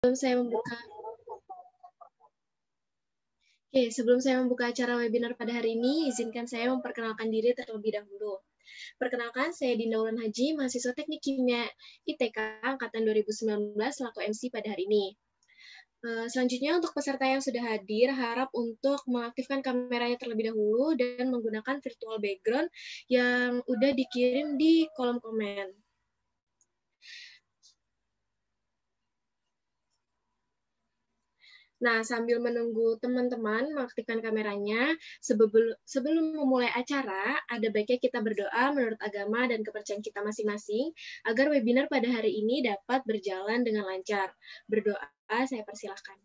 Sebelum saya membuka acara webinar pada hari ini, izinkan saya memperkenalkan diri terlebih dahulu. Perkenalkan, saya Dinda Wulan Haji, mahasiswa Teknik Kimia ITK Angkatan 2019, selaku MC pada hari ini. Selanjutnya, untuk peserta yang sudah hadir, harap untuk mengaktifkan kameranya terlebih dahulu dan menggunakan virtual background yang udah dikirim di kolom komen. Nah, sambil menunggu teman-teman mengaktifkan kameranya, sebelum memulai acara, ada baiknya kita berdoa menurut agama dan kepercayaan kita masing-masing, agar webinar pada hari ini dapat berjalan dengan lancar. Berdoa, saya persilahkan.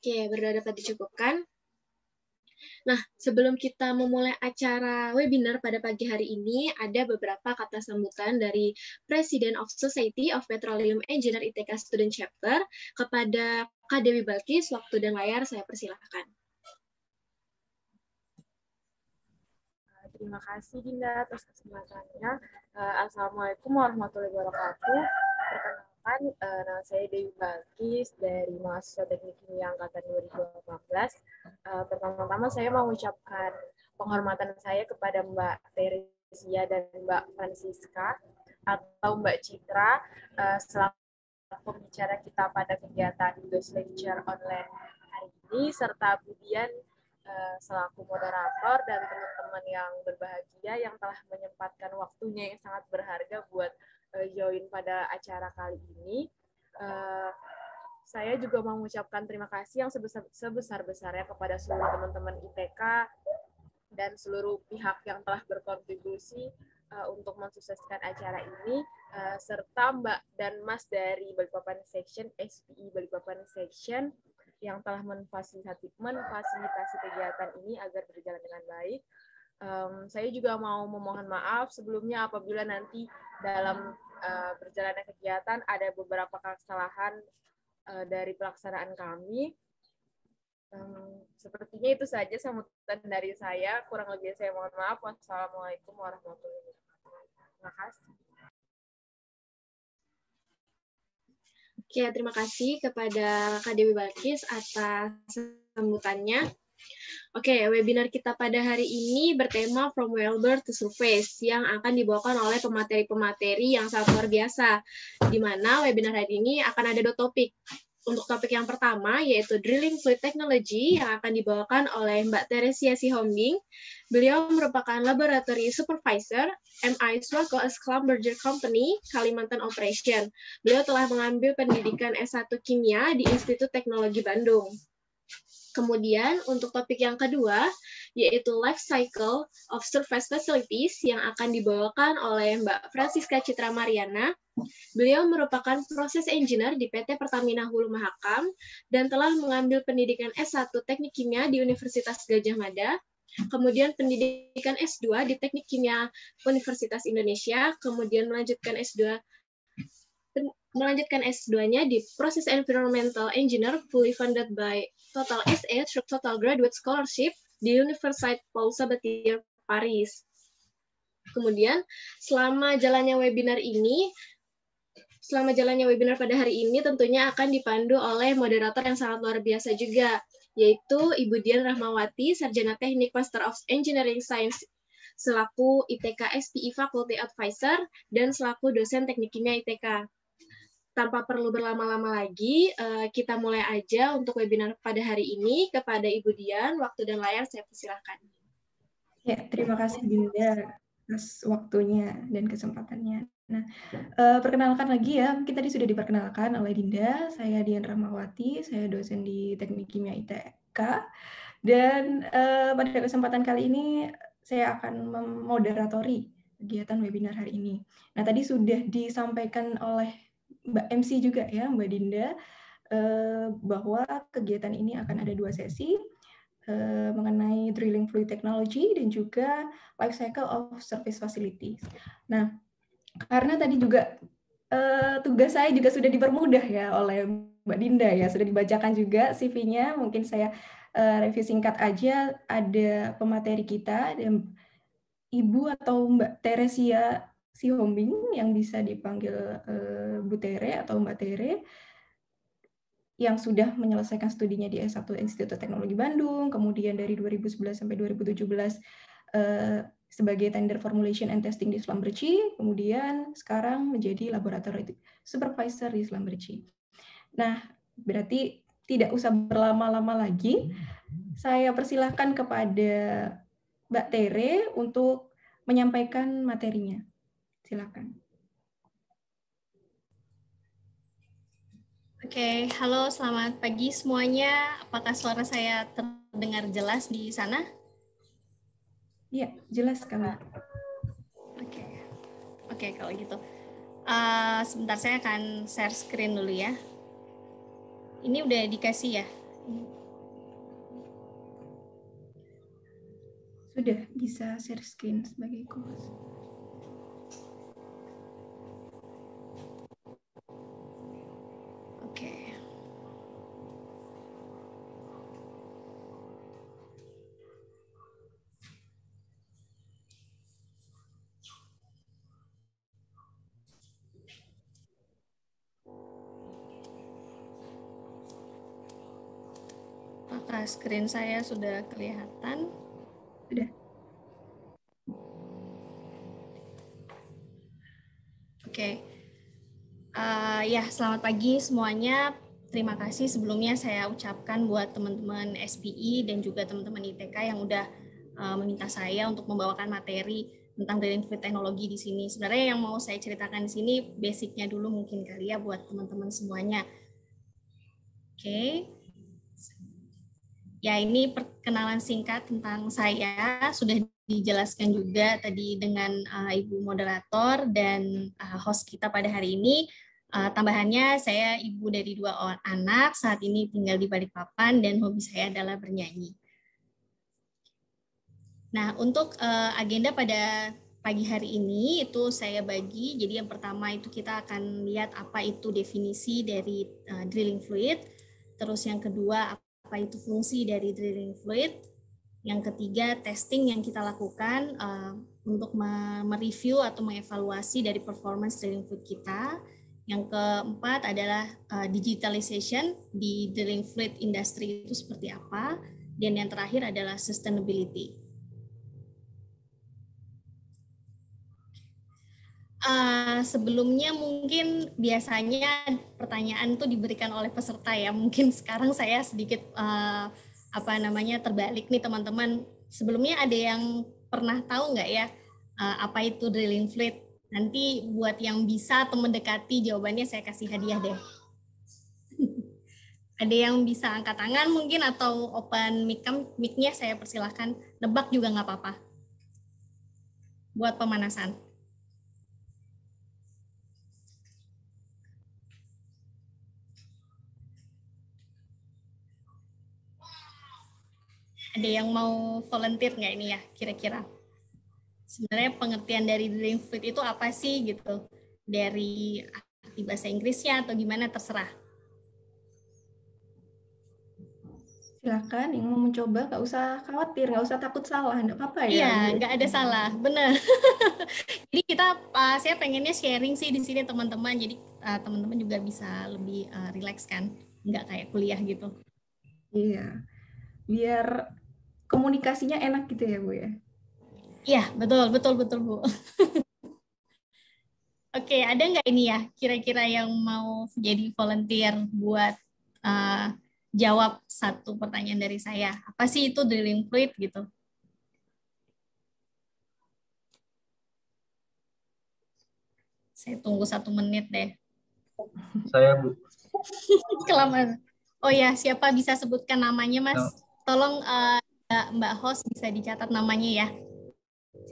Oke, berdoa dapat dicukupkan. Nah, sebelum kita memulai acara webinar pada pagi hari ini, ada beberapa kata sambutan dari President of Society of Petroleum Engineer ITK Student Chapter kepada Kak Dewi Balkis. Waktu dan layar saya persilahkan. Terima kasih Dinda atas kesempatannya. Assalamualaikum warahmatullahi wabarakatuh. Perkenalkan, nama saya Dewi Balkis dari mahasiswa Teknik Kimia Angkatan 2018. Pertama-tama saya mau mengucapkan penghormatan saya kepada Mbak Teresia dan Mbak Francisca atau Mbak Citra selaku pembicara kita pada kegiatan Ghost Lecture online hari ini, serta kemudian selaku moderator dan teman-teman yang berbahagia yang telah menyempatkan waktunya yang sangat berharga buat join pada acara kali ini. Saya juga mau mengucapkan terima kasih yang sebesar-besarnya kepada seluruh teman-teman ITK dan seluruh pihak yang telah berkontribusi untuk mensukseskan acara ini, serta Mbak dan Mas dari Balikpapan Section, SPI Balikpapan Section, yang telah memfasilitasi kegiatan ini agar berjalan dengan baik. Saya juga mau memohon maaf sebelumnya apabila nanti dalam berjalannya kegiatan ada beberapa kesalahan dari pelaksanaan kami. Sepertinya itu saja sambutan dari saya. Kurang lebih saya mohon maaf. Wassalamualaikum warahmatullahi wabarakatuh. Terima kasih. Oke, terima kasih kepada Kak Dewi Balkis atas sambutannya. Oke, webinar kita pada hari ini bertema From Wellbore to Surface yang akan dibawakan oleh pemateri-pemateri yang sangat luar biasa, di mana webinar hari ini akan ada 2 topik. Untuk topik yang pertama, yaitu Drilling Fluid Technology, yang akan dibawakan oleh Mbak Teresia Sihombing. Beliau merupakan Laboratory Supervisor, MI Swako Schlumberger Company, Kalimantan Operation. Beliau telah mengambil pendidikan S1 Kimia di Institut Teknologi Bandung. Kemudian, untuk topik yang kedua, yaitu Life Cycle of Surface Facilities, yang akan dibawakan oleh Mbak Francisca Citra Mariana. Beliau merupakan proses engineer di PT Pertamina Hulu Mahakam dan telah mengambil pendidikan S1 Teknik Kimia di Universitas Gadjah Mada, kemudian pendidikan S2 di Teknik Kimia Universitas Indonesia, kemudian melanjutkan S2-nya di Process Environmental Engineer fully funded by Total SA through Total Graduate Scholarship di Université Paul Sabatier, Paris. Kemudian, selama jalannya webinar pada hari ini tentunya akan dipandu oleh moderator yang sangat luar biasa juga, yaitu Ibu Dian Rahmawati, Sarjana Teknik Master of Engineering Science selaku ITK SPI Faculty Advisor dan selaku dosen Teknik Kimia ITK. Tanpa perlu berlama-lama lagi, kita mulai aja untuk webinar pada hari ini. Kepada Ibu Dian, waktu dan layar saya persilakan. Ya, terima kasih Dinda atas waktunya dan kesempatannya. Nah, perkenalkan lagi ya, mungkin tadi sudah diperkenalkan oleh Dinda, saya Dian Rahmawati, saya dosen di Teknik Kimia ITK, dan pada kesempatan kali ini saya akan memoderatori kegiatan webinar hari ini. Nah, tadi sudah disampaikan oleh Mbak MC juga ya, Mbak Dinda, bahwa kegiatan ini akan ada 2 sesi, mengenai Drilling Fluid Technology dan juga Life Cycle of Surface Facilities. Nah, karena tadi juga tugas saya juga sudah dipermudah ya oleh Mbak Dinda ya, sudah dibacakan juga CV-nya, mungkin saya review singkat aja, ada pemateri kita, ada Ibu atau Mbak Teresia Sihombing yang bisa dipanggil Bu Tere atau Mbak Tere, yang sudah menyelesaikan studinya di S1 Institut Teknologi Bandung, kemudian dari 2011 sampai 2017 sebagai Tender Formulation and Testing di Schlumberger, kemudian sekarang menjadi Laboratory Supervisor di Schlumberger. Nah, berarti tidak usah berlama-lama lagi, saya persilahkan kepada Mbak Tere untuk menyampaikan materinya. Silakan. Oke, halo, selamat pagi semuanya. Apakah suara saya terdengar jelas di sana? Iya, jelas sekali. Oke, kalau gitu. Sebentar, saya akan share screen dulu ya. Ini udah dikasih ya? Sudah bisa share screen sebagai host. Oke. Apakah screen saya sudah kelihatan? Sudah. Oke. Ya, selamat pagi semuanya. Terima kasih sebelumnya saya ucapkan buat teman-teman SPI dan juga teman-teman ITK yang udah meminta saya untuk membawakan materi tentang drilling fluid teknologi di sini. Sebenarnya yang mau saya ceritakan di sini basicnya dulu mungkin kali ya buat teman-teman semuanya. Oke. Ya, ini perkenalan singkat tentang saya. Sudah dijelaskan juga tadi dengan Ibu moderator dan host kita pada hari ini. Tambahannya, saya ibu dari 2 anak, saat ini tinggal di Balikpapan dan hobi saya adalah bernyanyi. Nah, untuk agenda pada pagi hari ini itu saya bagi. Jadi yang pertama itu kita akan lihat apa itu definisi dari drilling fluid. Terus yang kedua apa itu fungsi dari drilling fluid. Yang ketiga testing yang kita lakukan untuk mereview atau mengevaluasi dari performance drilling fluid kita. Yang keempat adalah digitalization di drilling fluid industry itu seperti apa. Dan yang terakhir adalah sustainability. Sebelumnya mungkin biasanya pertanyaan itu diberikan oleh peserta ya. Mungkin sekarang saya sedikit terbalik nih teman-teman. Sebelumnya ada yang pernah tahu nggak ya apa itu drilling fluid? Nanti buat yang bisa atau mendekati jawabannya saya kasih hadiah deh. Ada yang bisa angkat tangan mungkin atau open mic-nya saya persilahkan. Nebak juga nggak apa-apa. Buat pemanasan. Ada yang mau volunteer nggak ini ya kira-kira? Sebenarnya pengertian dari drilling fluid itu apa sih gitu? Dari arti bahasa Inggrisnya atau gimana terserah. Silakan yang mau mencoba, nggak usah khawatir, nggak usah takut salah, nggak apa-apa ya. Iya, nggak ada salah, benar. Jadi saya pengennya sharing sih di sini teman-teman. Jadi teman-teman juga bisa lebih rileks kan, nggak kayak kuliah gitu. Iya, biar komunikasinya enak gitu ya Bu ya. Iya, betul Bu. Oke, ada nggak ini ya kira-kira yang mau jadi volunteer buat jawab satu pertanyaan dari saya. Apa sih itu drilling fluid gitu? Saya tunggu 1 menit deh. Saya Bu. Kelamaan. Oh ya, siapa bisa sebutkan namanya Mas? Tolong Mbak host bisa dicatat namanya ya.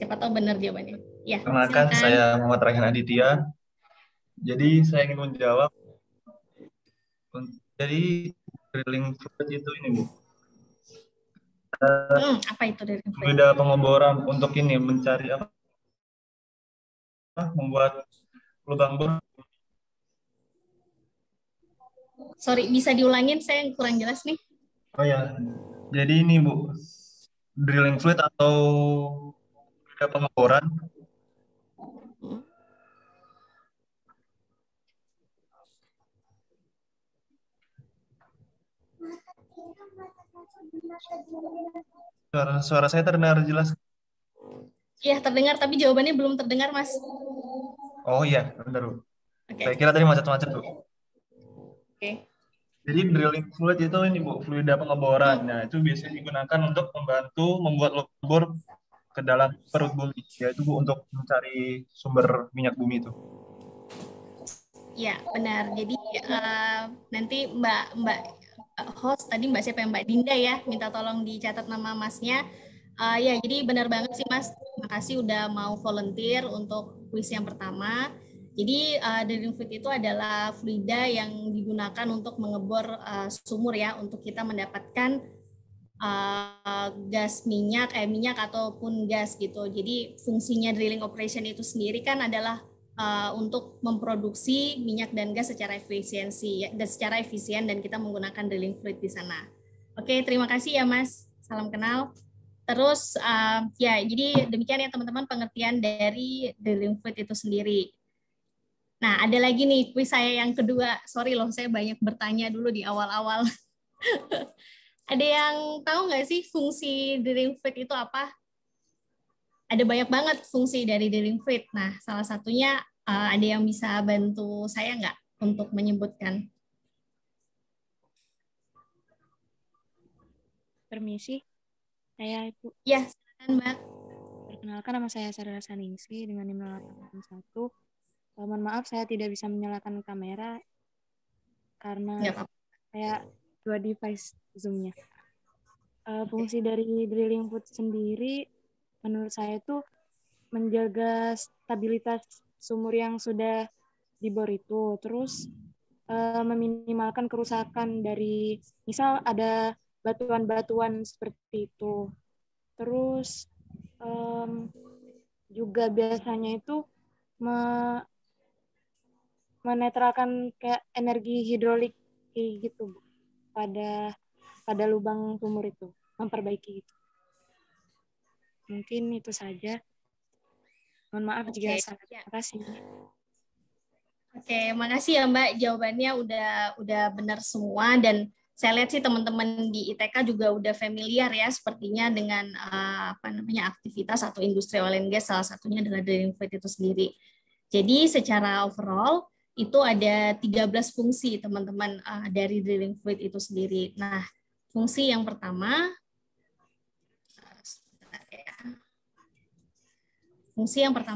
Siapa tahu benar jawabannya. Ya, Perkenalkan, saya Muhammad Raihan Aditya. Jadi saya ingin menjawab. Jadi drilling fluid itu ini Bu. Apa itu drilling fluid? Beda pengeboran untuk ini mencari apa? Membuat lubang bor. Sorry, bisa diulangin? Saya kurang jelas nih. Oh ya, Jadi ini Bu, drilling fluid atau fluida pengeboran. Suara saya terdengar jelas. Iya, terdengar, tapi jawabannya belum terdengar, Mas. Oh iya, benar Bu. Oke. Saya kira tadi macet-macet Bu. Oke. Jadi drilling fluid itu ini Bu, fluida pengeboran. Nah, itu biasanya digunakan untuk membantu membuat lubang bor ke dalam perut bumi, yaitu Bu untuk mencari sumber minyak bumi itu. Ya, benar. Jadi nanti Mbak host tadi Mbak siapa ya? Mbak Dinda ya, minta tolong dicatat nama Masnya. Ya, jadi benar banget sih Mas. Terima kasih udah mau volunteer untuk kuis yang pertama. Jadi drilling fluid itu adalah fluida yang digunakan untuk mengebor sumur ya, untuk kita mendapatkan gas minyak ataupun gas gitu. Jadi fungsinya drilling operation itu sendiri kan adalah untuk memproduksi minyak dan gas secara efisiensi dan secara efisien, dan kita menggunakan drilling fluid di sana. Oke, terima kasih ya Mas. Salam kenal. Terus ya, jadi demikian ya teman-teman pengertian dari drilling fluid itu sendiri. Nah, ada lagi nih kuis saya yang kedua. Sorry loh, saya banyak bertanya dulu di awal-awal. Ada yang tahu nggak sih fungsi drilling fluid itu apa? Ada banyak banget fungsi dari drilling fluid. Nah, salah satunya ada yang bisa bantu saya nggak untuk menyebutkan? Permisi, saya Ibu. Ya, silakan Mbak. Perkenalkan, nama saya Sarah Saningsi dengan NIM 0881. Mohon maaf saya tidak bisa menyalakan kamera karena saya dua device Zoom-nya. Fungsi dari drilling fluid sendiri menurut saya itu menjaga stabilitas sumur yang sudah dibor itu, terus meminimalkan kerusakan dari misal ada batuan-batuan seperti itu. Terus juga biasanya itu menetralkan kayak energi hidrolik gitu Bu, pada lubang sumur itu, memperbaiki itu. Mungkin itu saja. Mohon maaf jika salah. Terima kasih. Oke, makasih ya Mbak, jawabannya udah benar semua, dan saya lihat sih teman-teman di ITK juga udah familiar ya sepertinya dengan aktivitas atau industri oil and gas, salah satunya dengan drilling fluid itu sendiri. Jadi secara overall itu ada 13 fungsi teman-teman dari drilling fluid itu sendiri. Nah, fungsi yang pertama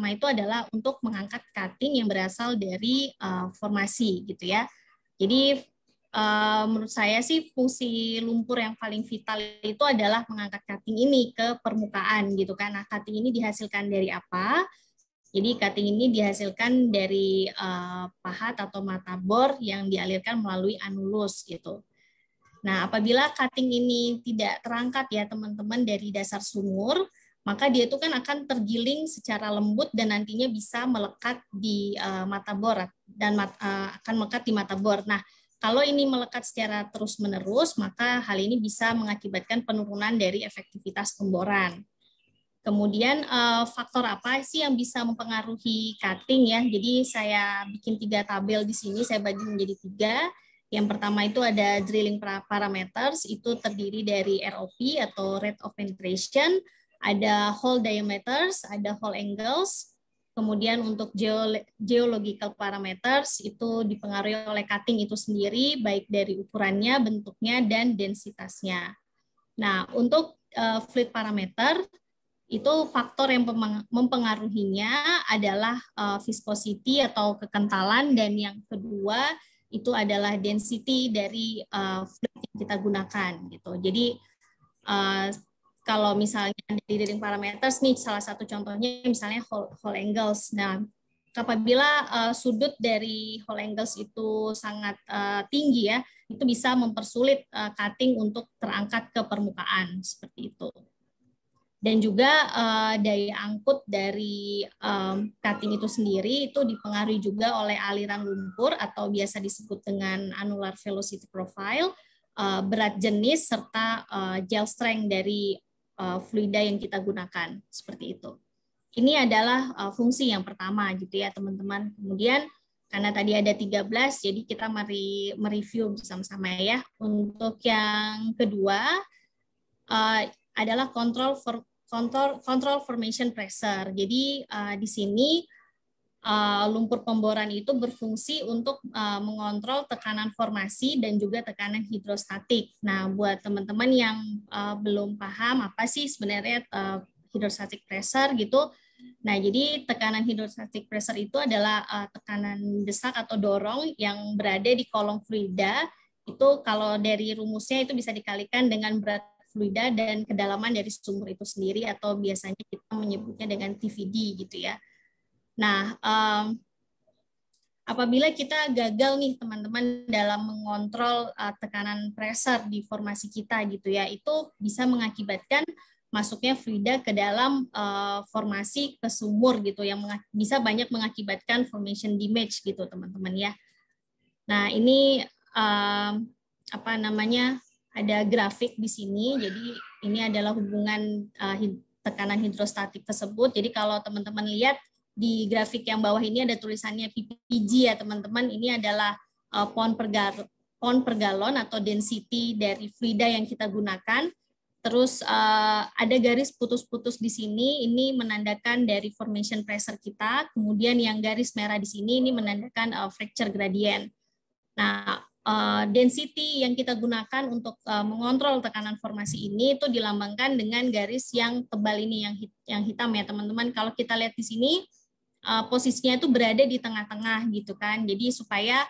itu adalah untuk mengangkat cutting yang berasal dari formasi gitu ya. Jadi menurut saya sih fungsi lumpur yang paling vital itu adalah mengangkat cutting ini ke permukaan gitu kan. Nah, cutting ini dihasilkan dari apa? Jadi cutting ini dihasilkan dari pahat atau mata bor yang dialirkan melalui anulus gitu. Nah, apabila cutting ini tidak terangkat ya teman-teman dari dasar sumur, maka dia itu kan akan tergiling secara lembut dan nantinya bisa melekat di mata bor dan akan melekat di mata bor. Nah, kalau ini melekat secara terus-menerus, maka hal ini bisa mengakibatkan penurunan dari efektivitas pemboran. Kemudian faktor apa sih yang bisa mempengaruhi cutting ya? Jadi saya bikin 3 tabel di sini, saya bagi menjadi 3. Yang pertama itu ada drilling parameters, itu terdiri dari ROP atau rate of penetration, ada hole diameters, ada hole angles. Kemudian untuk geological parameters itu dipengaruhi oleh cutting itu sendiri, baik dari ukurannya, bentuknya, dan densitasnya. Nah, untuk fluid parameter, itu faktor yang mempengaruhinya adalah viscosity atau kekentalan, dan yang kedua itu adalah density dari fluid yang kita gunakan gitu. Jadi kalau misalnya dari drilling parameters nih, salah satu contohnya misalnya hole angles. Nah, apabila sudut dari hole angles itu sangat tinggi ya, itu bisa mempersulit cutting untuk terangkat ke permukaan seperti itu. Dan juga daya angkut dari cutting itu sendiri itu dipengaruhi juga oleh aliran lumpur atau biasa disebut dengan annular velocity profile. berat jenis serta gel strength dari fluida yang kita gunakan, seperti itu. Ini adalah fungsi yang pertama gitu ya teman-teman. Kemudian karena tadi ada 13, jadi kita mari mereview bersama-sama ya. Untuk yang kedua adalah control formation pressure. Jadi di sini lumpur pemboran itu berfungsi untuk mengontrol tekanan formasi dan juga tekanan hidrostatik. Nah, buat teman-teman yang belum paham apa sih sebenarnya hydrostatic pressure gitu. Nah, jadi tekanan hydrostatic pressure itu adalah tekanan desak atau dorong yang berada di kolom fluida. Itu kalau dari rumusnya itu bisa dikalikan dengan berat fluida dan kedalaman dari sumur itu sendiri, atau biasanya kita menyebutnya dengan TVD gitu ya. Nah, apabila kita gagal nih teman-teman dalam mengontrol tekanan pressure di formasi kita gitu ya, itu bisa mengakibatkan masuknya fluida ke dalam formasi ke sumur gitu, yang bisa banyak mengakibatkan formation damage gitu teman-teman ya. Nah ini apa namanya, ada grafik di sini. Jadi ini adalah hubungan tekanan hidrostatik tersebut. Jadi kalau teman-teman lihat di grafik yang bawah ini ada tulisannya ppg ya teman-teman. Ini adalah pound per gallon atau density dari fluida yang kita gunakan. Terus ada garis putus-putus di sini, ini menandakan dari formation pressure kita. Kemudian yang garis merah di sini ini menandakan fracture gradient. Nah, density yang kita gunakan untuk mengontrol tekanan formasi ini itu dilambangkan dengan garis yang tebal ini, yang hitam ya teman-teman. Kalau kita lihat di sini posisinya itu berada di tengah-tengah gitu kan. Jadi supaya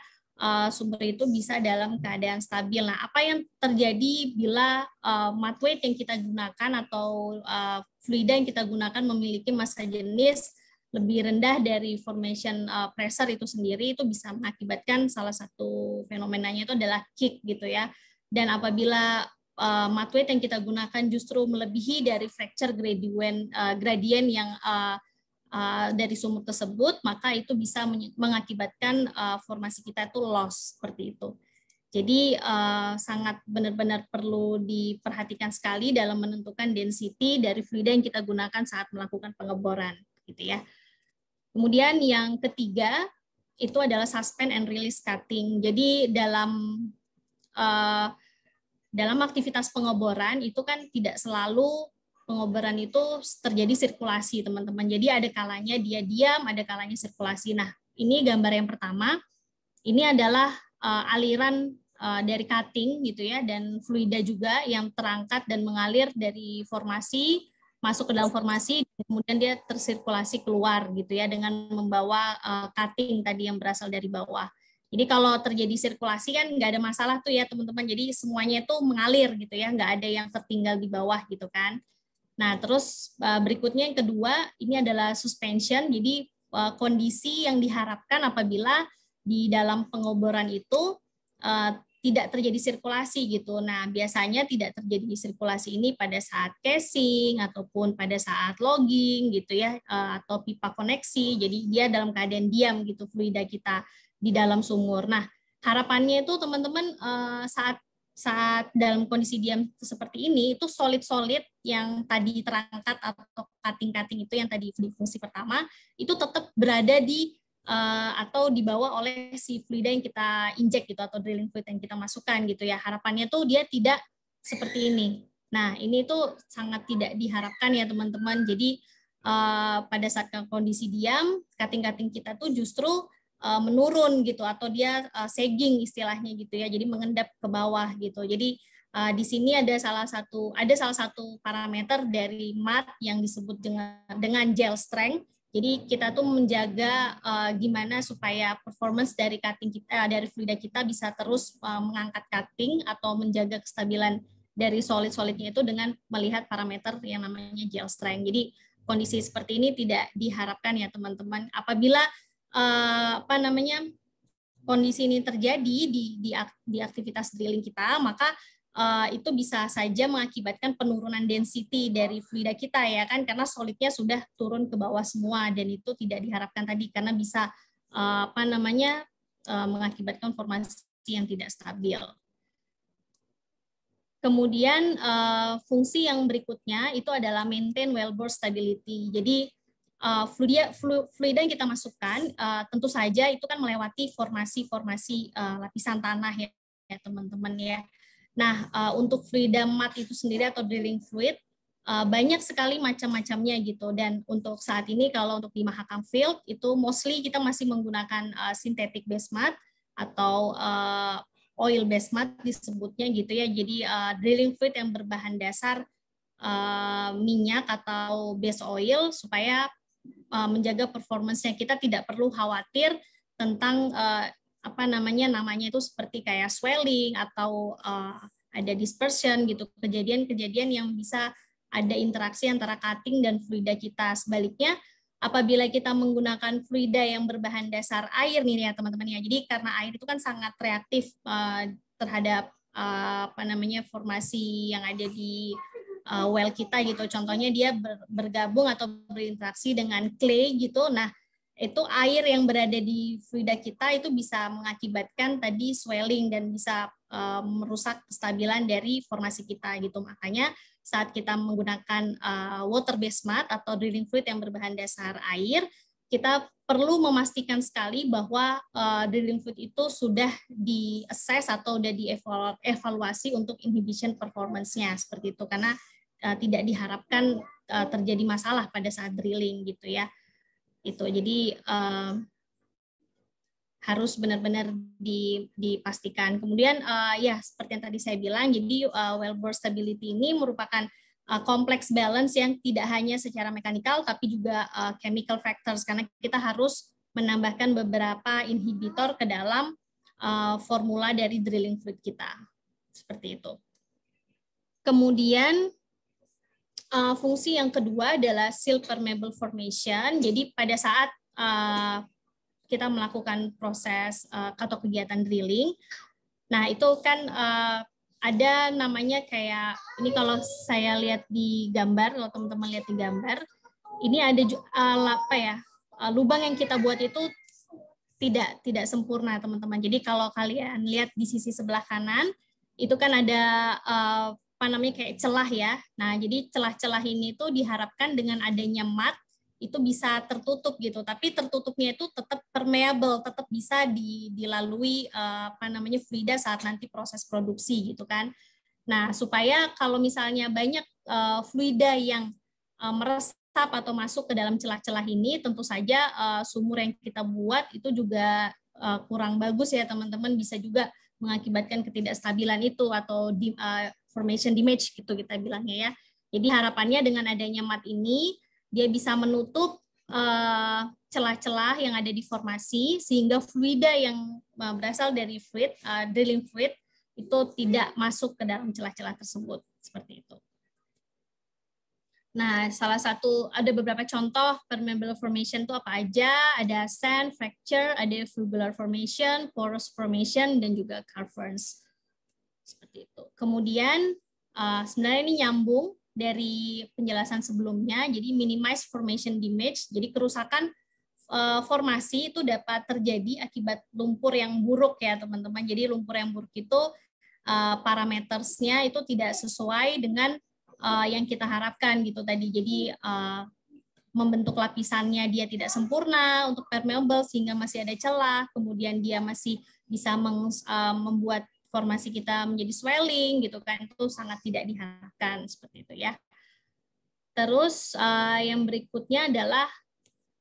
sumber itu bisa dalam keadaan stabil. Nah, apa yang terjadi bila mud weight yang kita gunakan atau fluida yang kita gunakan memiliki massa jenis lebih rendah dari formation pressure itu sendiri, itu bisa mengakibatkan salah satu fenomenanya itu adalah kick gitu ya. Dan apabila mud weight yang kita gunakan justru melebihi dari fracture gradient yang dari sumur tersebut, maka itu bisa mengakibatkan formasi kita itu loss seperti itu. Jadi sangat benar-benar perlu diperhatikan sekali dalam menentukan density dari fluida yang kita gunakan saat melakukan pengeboran, gitu ya. Kemudian yang ketiga itu adalah suspend and release cutting. Jadi dalam aktivitas pengeboran itu kan tidak selalu pengeboran itu terjadi sirkulasi, teman-teman. Jadi ada kalanya dia diam, ada kalanya sirkulasi. Nah, ini gambar yang pertama. Ini adalah aliran dari cutting gitu ya, dan fluida juga yang terangkat dan mengalir dari formasi masuk ke dalam formasi, kemudian dia tersirkulasi keluar gitu ya dengan membawa cutting tadi yang berasal dari bawah. Jadi kalau terjadi sirkulasi kan nggak ada masalah tuh ya teman-teman. Jadi semuanya itu mengalir gitu ya, nggak ada yang tertinggal di bawah gitu kan. Nah, terus berikutnya yang kedua, ini adalah suspension. Jadi kondisi yang diharapkan apabila di dalam pengeboran itu tidak terjadi sirkulasi gitu. Nah, biasanya tidak terjadi sirkulasi ini pada saat casing ataupun pada saat logging gitu ya, atau pipa koneksi. Jadi dia dalam keadaan diam gitu fluida kita di dalam sumur. Nah, harapannya itu teman-teman saat dalam kondisi diam seperti ini, itu solid-solid yang tadi terangkat atau cutting-cutting itu yang tadi di fungsi pertama, itu tetap berada di atau dibawa oleh si fluida yang kita injek gitu, atau drilling fluid yang kita masukkan gitu ya. Harapannya tuh dia tidak seperti ini. Nah, ini tuh sangat tidak diharapkan ya teman-teman. Jadi pada saat kondisi diam, cutting-cutting kita tuh justru menurun gitu, atau dia sagging istilahnya gitu ya, jadi mengendap ke bawah gitu. Jadi di sini ada salah satu parameter dari mud yang disebut dengan gel strength. Jadi kita tuh menjaga gimana supaya performance dari cutting kita, dari fluida kita bisa terus mengangkat cutting atau menjaga kestabilan dari solid-solidnya itu dengan melihat parameter yang namanya gel strength. Jadi kondisi seperti ini tidak diharapkan ya teman-teman. Apabila kondisi ini terjadi di aktivitas drilling kita, maka itu bisa saja mengakibatkan penurunan density dari fluida kita ya kan, karena solidnya sudah turun ke bawah semua, dan itu tidak diharapkan tadi karena bisa mengakibatkan formasi yang tidak stabil. Kemudian fungsi yang berikutnya itu adalah maintain wellbore stability. Jadi fluida yang kita masukkan tentu saja itu kan melewati formasi-formasi lapisan tanah ya teman-teman ya. Nah, untuk fluida mat itu sendiri atau drilling fluid banyak sekali macam-macamnya gitu, dan untuk saat ini kalau untuk di Mahakam Field itu mostly kita masih menggunakan synthetic base mat atau oil base mat disebutnya gitu ya. Jadi drilling fluid yang berbahan dasar minyak atau base oil supaya menjaga performance-nya. Kita tidak perlu khawatir tentang namanya itu seperti kayak swelling atau ada dispersion gitu, kejadian-kejadian yang bisa ada interaksi antara cutting dan fluida kita. Sebaliknya, apabila kita menggunakan fluida yang berbahan dasar air nih ya teman-teman ya. Jadi karena air itu kan sangat reaktif terhadap formasi yang ada di well kita gitu. Contohnya dia bergabung atau berinteraksi dengan clay gitu. Nah, itu air yang berada di fluida kita itu bisa mengakibatkan tadi swelling dan bisa merusak kestabilan dari formasi kita gitu. Makanya saat kita menggunakan water based mat atau drilling fluid yang berbahan dasar air, kita perlu memastikan sekali bahwa drilling fluid itu sudah di-assess atau sudah dievaluasi untuk inhibition performance-nya seperti itu, karena tidak diharapkan terjadi masalah pada saat drilling gitu ya. Itu jadi harus benar-benar dipastikan. Kemudian ya seperti yang tadi saya bilang, jadi wellbore stability ini merupakan complex balance yang tidak hanya secara mekanikal tapi juga chemical factors, karena kita harus menambahkan beberapa inhibitor ke dalam formula dari drilling fluid kita. Seperti itu. Kemudian fungsi yang kedua adalah silt permeable formation. Jadi pada saat kita melakukan proses atau kegiatan drilling, nah itu kan ada namanya kayak, ini kalau saya lihat di gambar, kalau teman-teman lihat di gambar, ini ada lubang yang kita buat itu tidak sempurna teman-teman. Jadi kalau kalian lihat di sisi sebelah kanan, itu kan ada kayak celah ya. Nah, jadi celah-celah ini tuh diharapkan dengan adanya mat itu bisa tertutup gitu. Tapi tertutupnya itu tetap permeable, tetap bisa dilalui fluida saat nanti proses produksi gitu kan. Nah, supaya kalau misalnya banyak fluida yang meresap atau masuk ke dalam celah-celah ini, tentu saja sumur yang kita buat itu juga kurang bagus ya teman-teman, bisa juga mengakibatkan ketidakstabilan itu atau formation damage gitu kita bilangnya ya. Jadi harapannya dengan adanya mat ini dia bisa menutup celah-celah yang ada di formasi sehingga fluida yang berasal dari fluid drilling fluid itu tidak masuk ke dalam celah-celah tersebut seperti itu. Nah, ada beberapa contoh permeable formation itu apa aja? Ada sand, fracture, ada fibular formation, porous formation, dan juga caverns. Seperti itu. Kemudian, sebenarnya ini nyambung dari penjelasan sebelumnya, jadi minimize formation damage, jadi kerusakan formasi itu dapat terjadi akibat lumpur yang buruk ya teman-teman. Jadi lumpur yang buruk itu parametersnya itu tidak sesuai dengan yang kita harapkan gitu tadi. Jadi membentuk lapisannya dia tidak sempurna untuk permeable sehingga masih ada celah, kemudian dia masih bisa membuat formasi kita menjadi swelling gitu kan, itu sangat tidak diharapkan seperti itu ya. Terus yang berikutnya adalah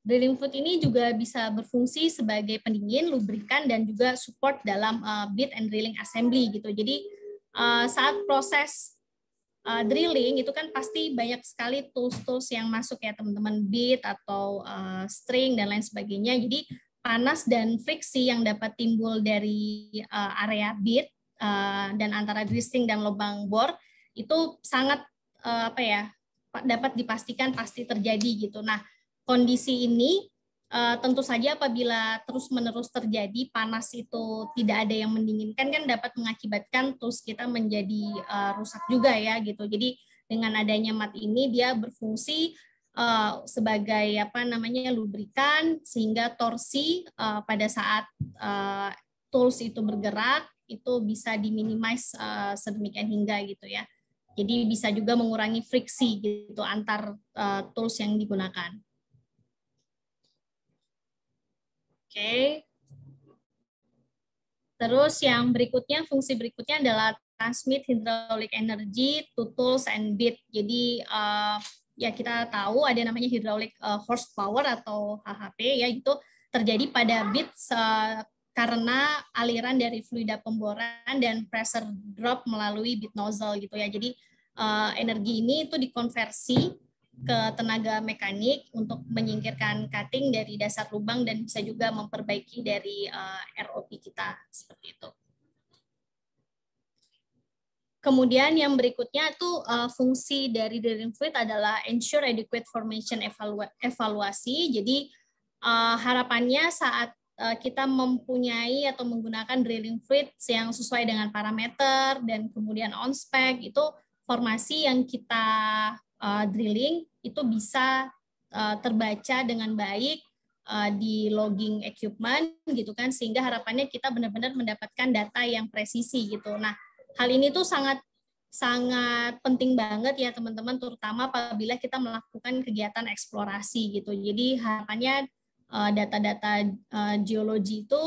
drilling fluid ini juga bisa berfungsi sebagai pendingin, lubrikan, dan juga support dalam bit and drilling assembly gitu. Jadi saat proses drilling itu kan pasti banyak sekali tools-tools yang masuk ya teman-teman, bit atau string dan lain sebagainya. Jadi panas dan friksi yang dapat timbul dari area bit dan antara drilling dan lubang bor itu sangat dapat dipastikan pasti terjadi gitu. Nah, kondisi ini tentu saja apabila terus-menerus terjadi, panas itu tidak ada yang mendinginkan kan dapat mengakibatkan tools kita menjadi rusak juga ya gitu. Jadi dengan adanya mat ini dia berfungsi sebagai lubrikan sehingga torsi pada saat tools itu bergerak itu bisa diminimize sedemikian hingga gitu ya. Jadi bisa juga mengurangi friksi gitu antar tools yang digunakan. Oke. Terus yang berikutnya, fungsi berikutnya adalah transmit hydraulic energy to tools and bit. Jadi ya kita tahu ada namanya hydraulic horsepower atau HHP, ya itu terjadi pada bit karena aliran dari fluida pemboran dan pressure drop melalui bit nozzle gitu ya. Jadi energi ini itu dikonversi ke tenaga mekanik untuk menyingkirkan cutting dari dasar lubang dan bisa juga memperbaiki dari ROP kita seperti itu. Kemudian yang berikutnya itu fungsi dari drilling fluid adalah ensure adequate formation evaluasi. Jadi harapannya saat kita mempunyai atau menggunakan drilling fluid yang sesuai dengan parameter dan kemudian on spec, itu formasi yang kita drilling itu bisa terbaca dengan baik di logging equipment gitu kan, sehingga harapannya kita benar-benar mendapatkan data yang presisi gitu. Nah, hal ini tuh sangat penting banget ya teman-teman, terutama apabila kita melakukan kegiatan eksplorasi gitu. Jadi harapannya data-data geologi itu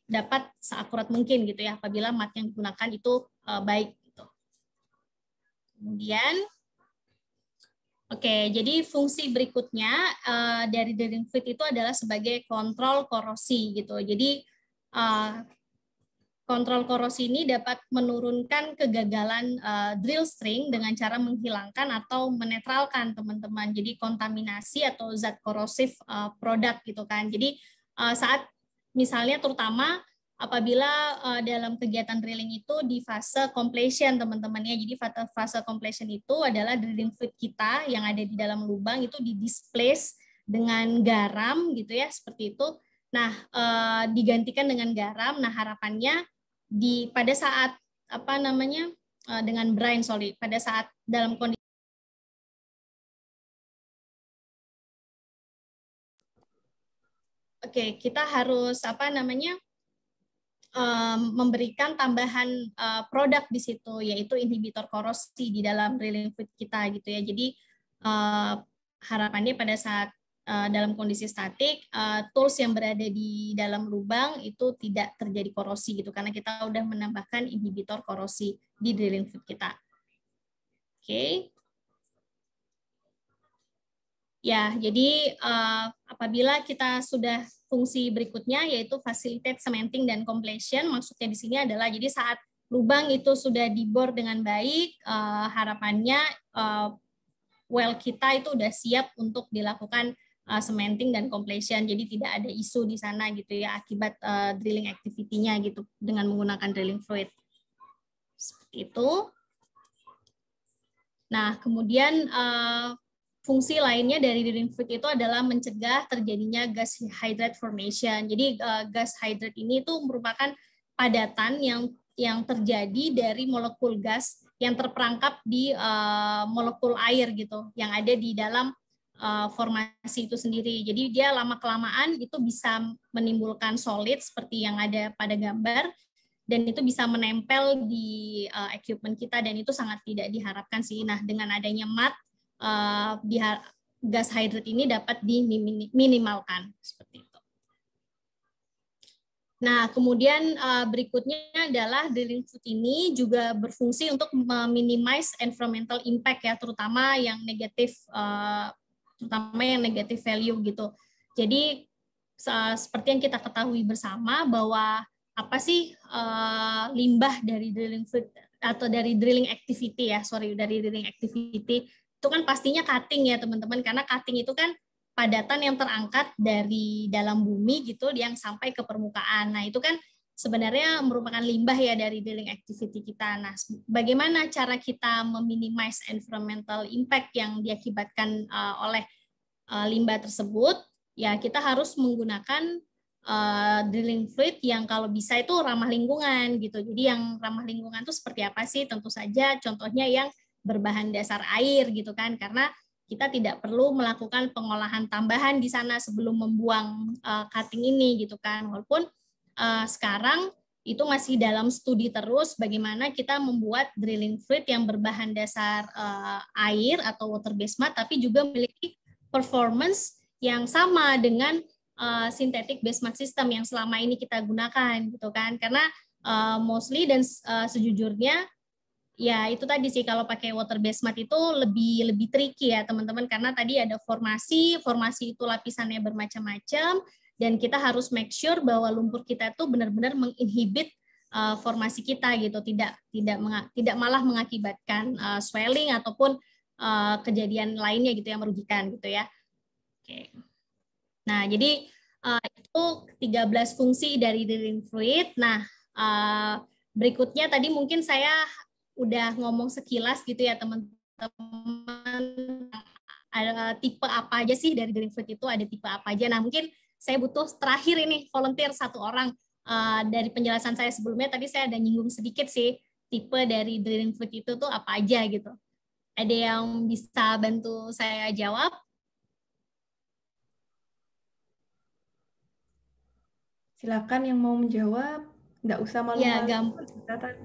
dapat seakurat mungkin gitu ya apabila mat yang digunakan itu baik gitu. Kemudian jadi fungsi berikutnya dari drilling fluid itu adalah sebagai kontrol korosi gitu. Jadi kontrol korosi ini dapat menurunkan kegagalan drill string dengan cara menghilangkan atau menetralkan teman-teman. Jadi kontaminasi atau zat korosif produk gitu kan. Jadi saat misalnya terutama apabila dalam kegiatan drilling itu di fase completion teman-teman ya. Jadi fase completion itu adalah drilling fluid kita yang ada di dalam lubang itu di-displace dengan garam gitu ya, seperti itu. Nah, digantikan dengan garam. Nah, harapannya pada saat dengan brine, pada saat dalam kondisi kita harus memberikan tambahan produk di situ, yaitu inhibitor korosi di dalam drilling fluid kita gitu ya. Jadi harapannya pada saat dalam kondisi statik, tools yang berada di dalam lubang itu tidak terjadi korosi gitu, karena kita udah menambahkan inhibitor korosi di drilling fluid kita. Ya, jadi apabila kita sudah fungsi berikutnya yaitu facilitate cementing dan completion, maksudnya di sini adalah jadi saat lubang itu sudah dibor dengan baik, harapannya well kita itu udah siap untuk dilakukan cementing dan completion, jadi tidak ada isu di sana gitu ya akibat drilling activity-nya gitu dengan menggunakan drilling fluid. Seperti itu. Nah, kemudian fungsi lainnya dari drilling fluid itu adalah mencegah terjadinya gas hydrate formation. Jadi gas hydrate ini itu merupakan padatan yang terjadi dari molekul gas yang terperangkap di molekul air gitu, yang ada di dalam formasi itu sendiri. Jadi dia lama-kelamaan itu bisa menimbulkan solid seperti yang ada pada gambar, dan itu bisa menempel di equipment kita, dan itu sangat tidak diharapkan sih. Nah, dengan adanya mat, gas hydrate ini dapat diminimalkan seperti itu. Nah, kemudian berikutnya adalah drilling fluid ini juga berfungsi untuk meminimize environmental impact ya, terutama yang negatif value gitu. Jadi seperti yang kita ketahui bersama bahwa apa sih limbah dari drilling fluid atau dari drilling activity dari drilling activity itu kan pastinya cutting ya teman-teman, karena cutting itu kan padatan yang terangkat dari dalam bumi gitu yang sampai ke permukaan. Nah, itu kan sebenarnya merupakan limbah ya dari drilling activity kita. Nah, bagaimana cara kita meminimize environmental impact yang diakibatkan oleh limbah tersebut? Ya, kita harus menggunakan drilling fluid yang kalau bisa itu ramah lingkungan gitu. Jadi yang ramah lingkungan itu seperti apa sih? Tentu saja contohnya yang berbahan dasar air gitu kan, karena kita tidak perlu melakukan pengolahan tambahan di sana sebelum membuang cutting ini gitu kan. Walaupun sekarang itu masih dalam studi terus bagaimana kita membuat drilling fluid yang berbahan dasar air atau water based mat, tapi juga memiliki performance yang sama dengan synthetic based mat system yang selama ini kita gunakan, gitu kan? Karena mostly dan sejujurnya ya itu tadi sih, kalau pakai water based mat itu lebih tricky ya teman-teman, karena tadi ada formasi itu lapisannya bermacam-macam. Dan kita harus make sure bahwa lumpur kita itu benar-benar menginhibit formasi kita gitu, tidak malah mengakibatkan swelling ataupun kejadian lainnya gitu yang merugikan gitu ya. Oke. Nah, jadi itu 13 fungsi dari drilling fluid. Nah, berikutnya tadi mungkin saya udah ngomong sekilas gitu ya teman-teman, tipe apa aja sih dari drilling fluid itu, ada tipe apa aja. Nah, mungkin saya butuh terakhir ini volunteer 1 orang. Dari penjelasan saya sebelumnya tadi saya ada nyinggung sedikit sih tipe dari drilling fluid itu tuh apa aja gitu. Ada yang bisa bantu saya jawab? Silakan yang mau menjawab, nggak usah malu-malu. Ya,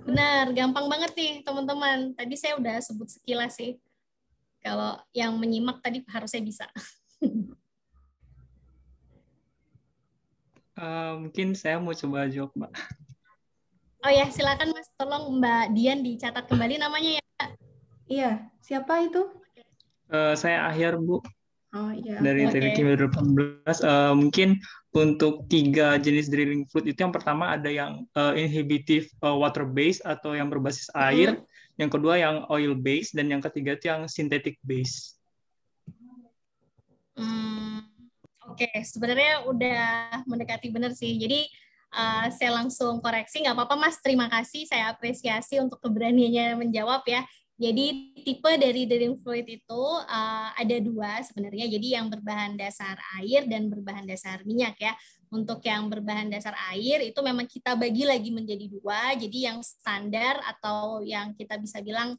benar, gampang banget nih teman-teman. Tadi saya udah sebut sekilas sih. Kalau yang menyimak tadi harusnya bisa. Mungkin saya mau coba jawab, Mbak. Oh ya, silakan Mas. Tolong Mbak Dian dicatat kembali namanya ya. Iya, siapa itu? Saya Ahyar, Bu. Oh iya. Dari Teknik Kimia 2018. Mungkin untuk 3 jenis drilling fluid itu, yang pertama ada yang inhibitive water base atau yang berbasis air, yang kedua yang oil base, dan yang ketiga itu yang synthetic base. Oke, sebenarnya udah mendekati benar sih. Jadi saya langsung koreksi, nggak apa-apa Mas, terima kasih, saya apresiasi untuk keberaniannya menjawab ya. Jadi tipe dari drilling fluid itu ada 2 sebenarnya, jadi yang berbahan dasar air dan berbahan dasar minyak ya. Untuk yang berbahan dasar air itu memang kita bagi lagi menjadi 2, jadi yang standar atau yang kita bisa bilang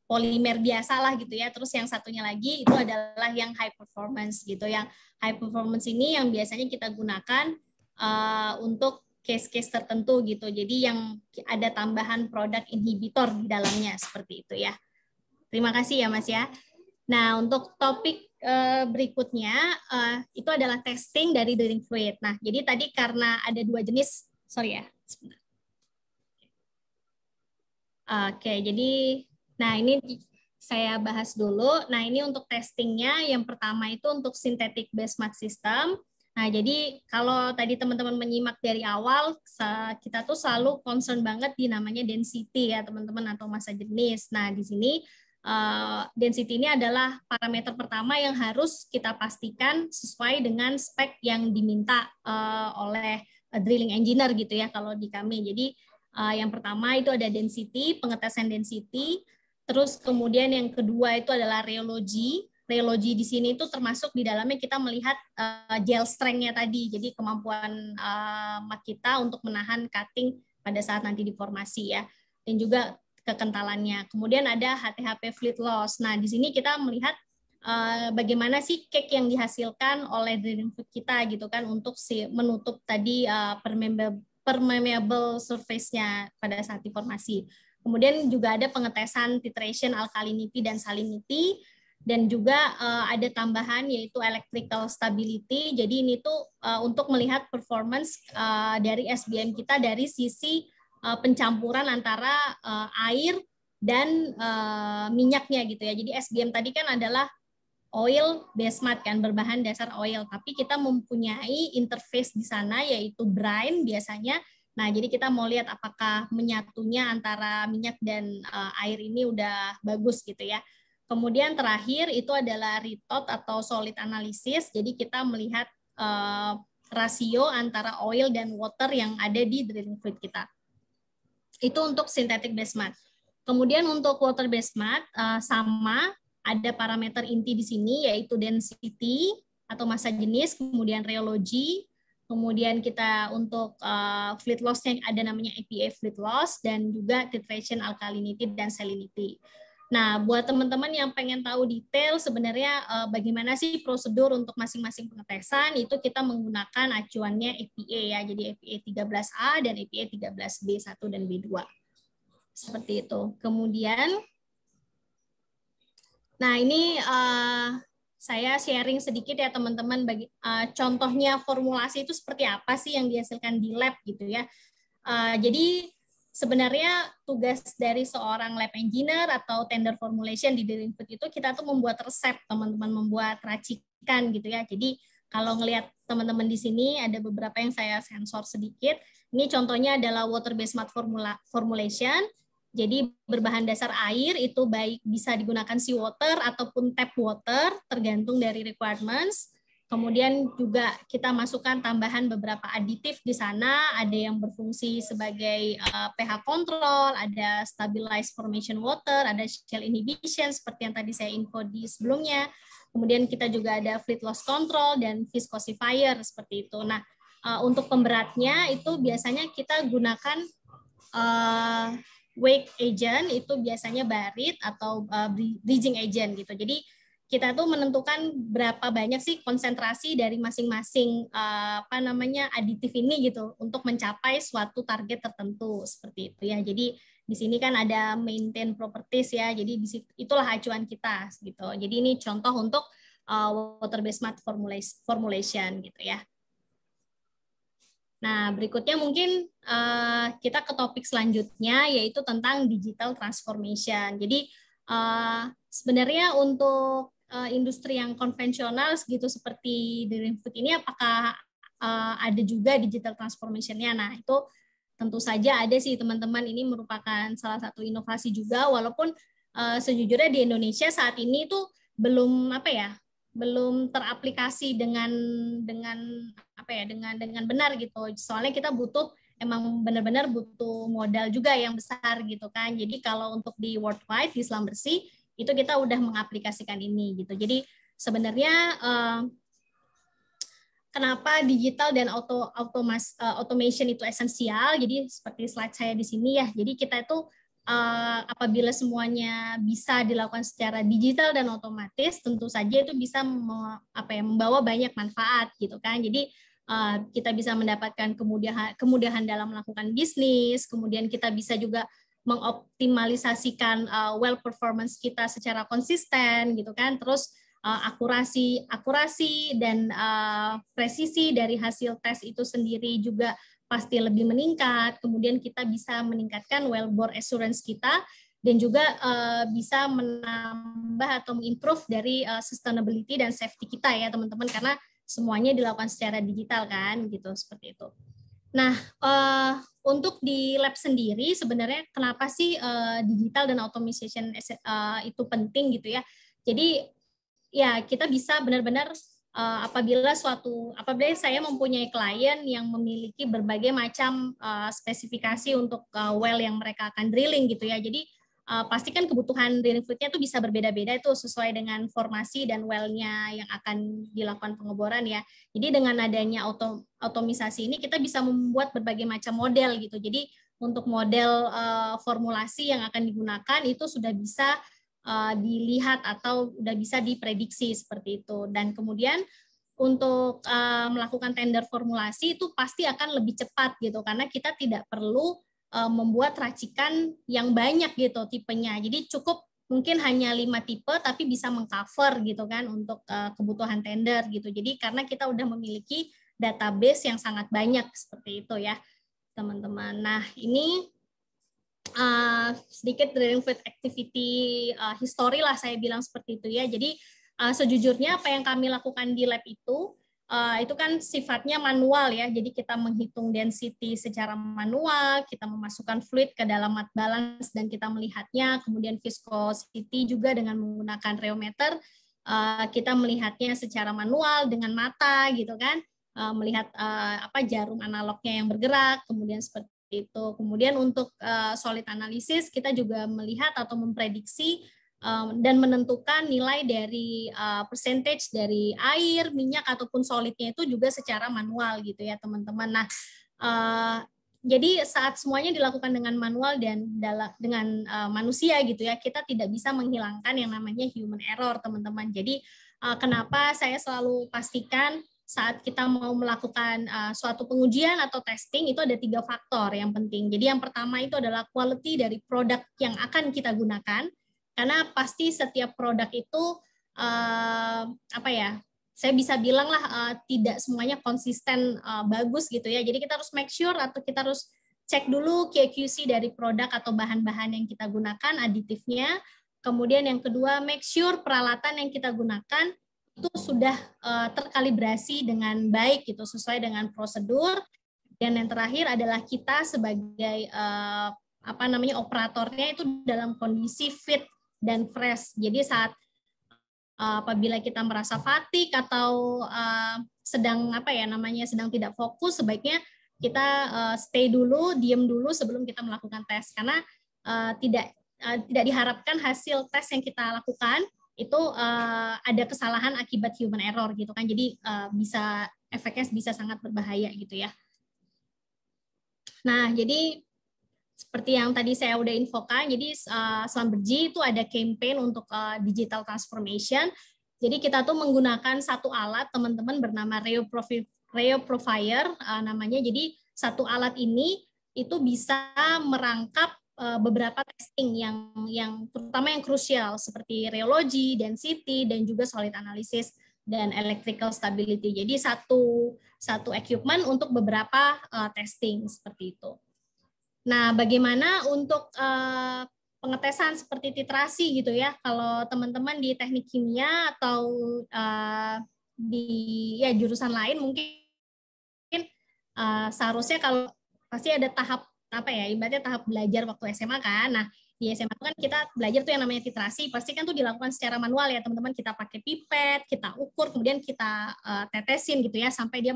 polimer biasa lah gitu ya. Terus yang satunya lagi itu adalah yang high performance gitu. Yang high performance ini yang biasanya kita gunakan untuk case-case tertentu gitu. Jadi yang ada tambahan produk inhibitor di dalamnya seperti itu ya. Terima kasih ya Mas ya. Nah, untuk topik berikutnya itu adalah testing dari drilling fluid. Nah, jadi tadi karena ada 2 jenis, sorry ya, sebentar. Oke, jadi nah ini saya bahas dulu. Nah, ini untuk testingnya, yang pertama itu untuk synthetic based mat system. Nah, jadi kalau tadi teman-teman menyimak dari awal, kita tuh selalu concern banget di namanya density ya teman-teman, atau massa jenis. Nah, di sini density ini adalah parameter pertama yang harus kita pastikan sesuai dengan spek yang diminta oleh drilling engineer gitu ya kalau di kami. Jadi yang pertama itu ada density, pengetesan density. Terus kemudian yang kedua itu adalah rheology. Rheology di sini itu termasuk di dalamnya kita melihat gel strength-nya tadi. Jadi kemampuan mat kita untuk menahan cutting pada saat nanti diformasi ya. Dan juga kekentalannya. Kemudian ada HTHP fluid loss. Nah, di sini kita melihat bagaimana sih cake yang dihasilkan oleh drilling fluid kita gitu kan untuk menutup tadi permeable surface-nya pada saat diformasi. Kemudian juga ada pengetesan titration alkalinity dan salinity, dan juga ada tambahan yaitu electrical stability. Jadi ini tuh untuk melihat performance dari SBM kita dari sisi pencampuran antara air dan minyaknya gitu ya. Jadi SBM tadi kan adalah oil based mat kan, berbahan dasar oil, tapi kita mempunyai interface di sana yaitu brine biasanya. Nah, jadi kita mau lihat apakah menyatunya antara minyak dan air ini udah bagus gitu ya. Kemudian terakhir itu adalah RITOT atau solid analysis. Jadi kita melihat rasio antara oil dan water yang ada di drilling fluid kita. Itu untuk synthetic based mat. Kemudian untuk water based mat sama, ada parameter inti di sini yaitu density atau massa jenis, kemudian rheology, kemudian kita untuk fluid loss-nya ada namanya APA fluid loss, dan juga titration alkalinity dan salinity. Nah, buat teman-teman yang pengen tahu detail sebenarnya bagaimana sih prosedur untuk masing-masing pengetesan, itu kita menggunakan acuannya EPA ya. Jadi EPA 13A dan EPA 13B1 dan B2. Seperti itu. Kemudian, nah ini saya sharing sedikit ya teman-teman, bagi contohnya formulasi itu seperti apa sih yang dihasilkan di lab gitu ya. Jadi sebenarnya tugas dari seorang lab engineer atau tender formulation di drilling fluid itu kita tuh membuat resep, teman-teman, membuat racikan gitu ya. Jadi kalau ngelihat teman-teman di sini ada beberapa yang saya sensor sedikit. Ini contohnya adalah water based mud formulation. Jadi berbahan dasar air itu baik bisa digunakan seawater ataupun tap water tergantung dari requirements. Kemudian juga kita masukkan tambahan beberapa aditif di sana, ada yang berfungsi sebagai pH control, ada stabilized formation water, ada shell inhibition seperti yang tadi saya info di sebelumnya. Kemudian kita juga ada fluid loss control dan viscosifier seperti itu. Nah, untuk pemberatnya itu biasanya kita gunakan wake agent, itu biasanya barit atau bridging agent gitu. Jadi kita tuh menentukan berapa banyak sih konsentrasi dari masing-masing aditif ini gitu untuk mencapai suatu target tertentu seperti itu ya. Jadi di sini kan ada maintain properties ya. Jadi itulah acuan kita gitu. Jadi ini contoh untuk water based mud formulation gitu ya. Nah, berikutnya mungkin kita ke topik selanjutnya yaitu tentang digital transformation. Jadi sebenarnya untuk industri yang konvensional gitu seperti drilling fluid ini apakah ada juga digital transformation-nya? Nah, itu tentu saja ada sih teman-teman, ini merupakan salah satu inovasi juga walaupun sejujurnya di Indonesia saat ini itu belum belum teraplikasi dengan benar gitu. Soalnya kita emang benar-benar butuh modal juga yang besar gitu kan. Jadi kalau untuk di worldwide di selam bersih itu kita udah mengaplikasikan ini gitu. Jadi sebenarnya kenapa digital dan automation itu esensial? Jadi seperti slide saya di sini ya. Jadi kita itu apabila semuanya bisa dilakukan secara digital dan otomatis, tentu saja itu bisa membawa banyak manfaat gitu kan. Jadi kita bisa mendapatkan kemudahan dalam melakukan bisnis, kemudian kita bisa juga mengoptimalisasikan well performance kita secara konsisten gitu kan. Terus akurasi dan presisi dari hasil tes itu sendiri juga pasti lebih meningkat. Kemudian kita bisa meningkatkan wellbore assurance kita dan juga bisa menambah atau mengimprove dari sustainability dan safety kita ya teman-teman, karena semuanya dilakukan secara digital kan gitu, seperti itu. Nah, untuk di lab sendiri sebenarnya kenapa sih digital dan automation itu penting gitu ya. Jadi ya kita bisa benar-benar apabila saya mempunyai klien yang memiliki berbagai macam spesifikasi untuk well yang mereka akan drilling gitu ya. Jadi pasti kan kebutuhan drilling fluidnya itu bisa berbeda-beda itu sesuai dengan formasi dan well-nya yang akan dilakukan pengeboran ya. Jadi dengan adanya otomisasi ini kita bisa membuat berbagai macam model gitu. Jadi untuk model formulasi yang akan digunakan itu sudah bisa dilihat atau sudah bisa diprediksi seperti itu. Dan kemudian untuk melakukan tender formulasi itu pasti akan lebih cepat gitu karena kita tidak perlu membuat racikan yang banyak gitu tipenya. Jadi cukup mungkin hanya 5 tipe tapi bisa mengcover gitu kan untuk kebutuhan tender gitu. Jadi karena kita udah memiliki database yang sangat banyak seperti itu ya teman-teman. Nah ini sedikit drilling fluid activity history lah saya bilang seperti itu ya. Jadi sejujurnya apa yang kami lakukan di lab itu kan sifatnya manual ya, jadi kita menghitung density secara manual, kita memasukkan fluid ke dalam mud balance dan kita melihatnya, kemudian viscosity juga dengan menggunakan rheometer, kita melihatnya secara manual dengan mata gitu kan, melihat jarum analognya yang bergerak, kemudian seperti itu. Kemudian untuk solid analysis kita juga melihat atau memprediksi dan menentukan nilai dari percentage dari air, minyak ataupun solidnya itu juga secara manual gitu ya teman-teman. Nah jadi saat semuanya dilakukan dengan manual dan dengan manusia gitu ya, kita tidak bisa menghilangkan yang namanya human error, teman-teman. Jadi kenapa saya selalu pastikan saat kita mau melakukan suatu pengujian atau testing itu ada 3 faktor yang penting. Jadi yang pertama itu adalah quality dari produk yang akan kita gunakan, karena pasti setiap produk itu apa ya? Saya bisa bilang lah tidak semuanya konsisten bagus gitu ya. Jadi kita harus make sure atau kita harus cek dulu QC dari produk atau bahan-bahan yang kita gunakan, aditifnya. Kemudian yang kedua, make sure peralatan yang kita gunakan itu sudah terkalibrasi dengan baik gitu, sesuai dengan prosedur. Dan yang terakhir adalah kita sebagai operatornya itu dalam kondisi fit dan fresh. Jadi saat apabila kita merasa fatigue atau sedang sedang tidak fokus, sebaiknya kita stay dulu, diam dulu sebelum kita melakukan tes, karena tidak diharapkan hasil tes yang kita lakukan itu ada kesalahan akibat human error gitu kan. Jadi efeknya bisa sangat berbahaya gitu ya. Nah, jadi seperti yang tadi saya udah infokan, jadi Schlumberger itu ada campaign untuk digital transformation. Jadi kita tuh menggunakan satu alat, teman-teman, bernama Reo Profiler namanya. Jadi satu alat ini itu bisa merangkap beberapa testing yang terutama yang krusial seperti rheology, density, dan juga solid analysis dan electrical stability. Jadi satu equipment untuk beberapa testing seperti itu. Nah, bagaimana untuk pengetesan seperti titrasi gitu ya? Kalau teman-teman di teknik kimia atau di jurusan lain mungkin seharusnya kalau pasti ada tahap ibaratnya tahap belajar waktu SMA kan. Nah, di SMA itu kan kita belajar tuh yang namanya titrasi, pasti kan tuh dilakukan secara manual ya teman-teman. Kita pakai pipet, kita ukur, kemudian kita tetesin gitu ya sampai dia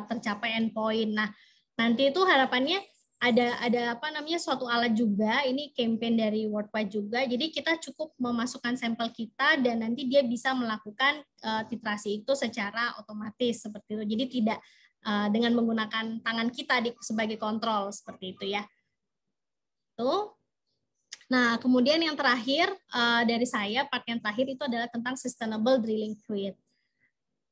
tercapai endpoint. Nah, nanti itu harapannya ada suatu alat juga, ini campaign dari Worldwide juga, jadi kita cukup memasukkan sampel kita dan nanti dia bisa melakukan titrasi itu secara otomatis seperti itu, jadi tidak dengan menggunakan tangan kita sebagai kontrol seperti itu ya. Tuh. Nah, kemudian yang terakhir dari saya, part yang terakhir itu adalah tentang sustainable drilling fluid.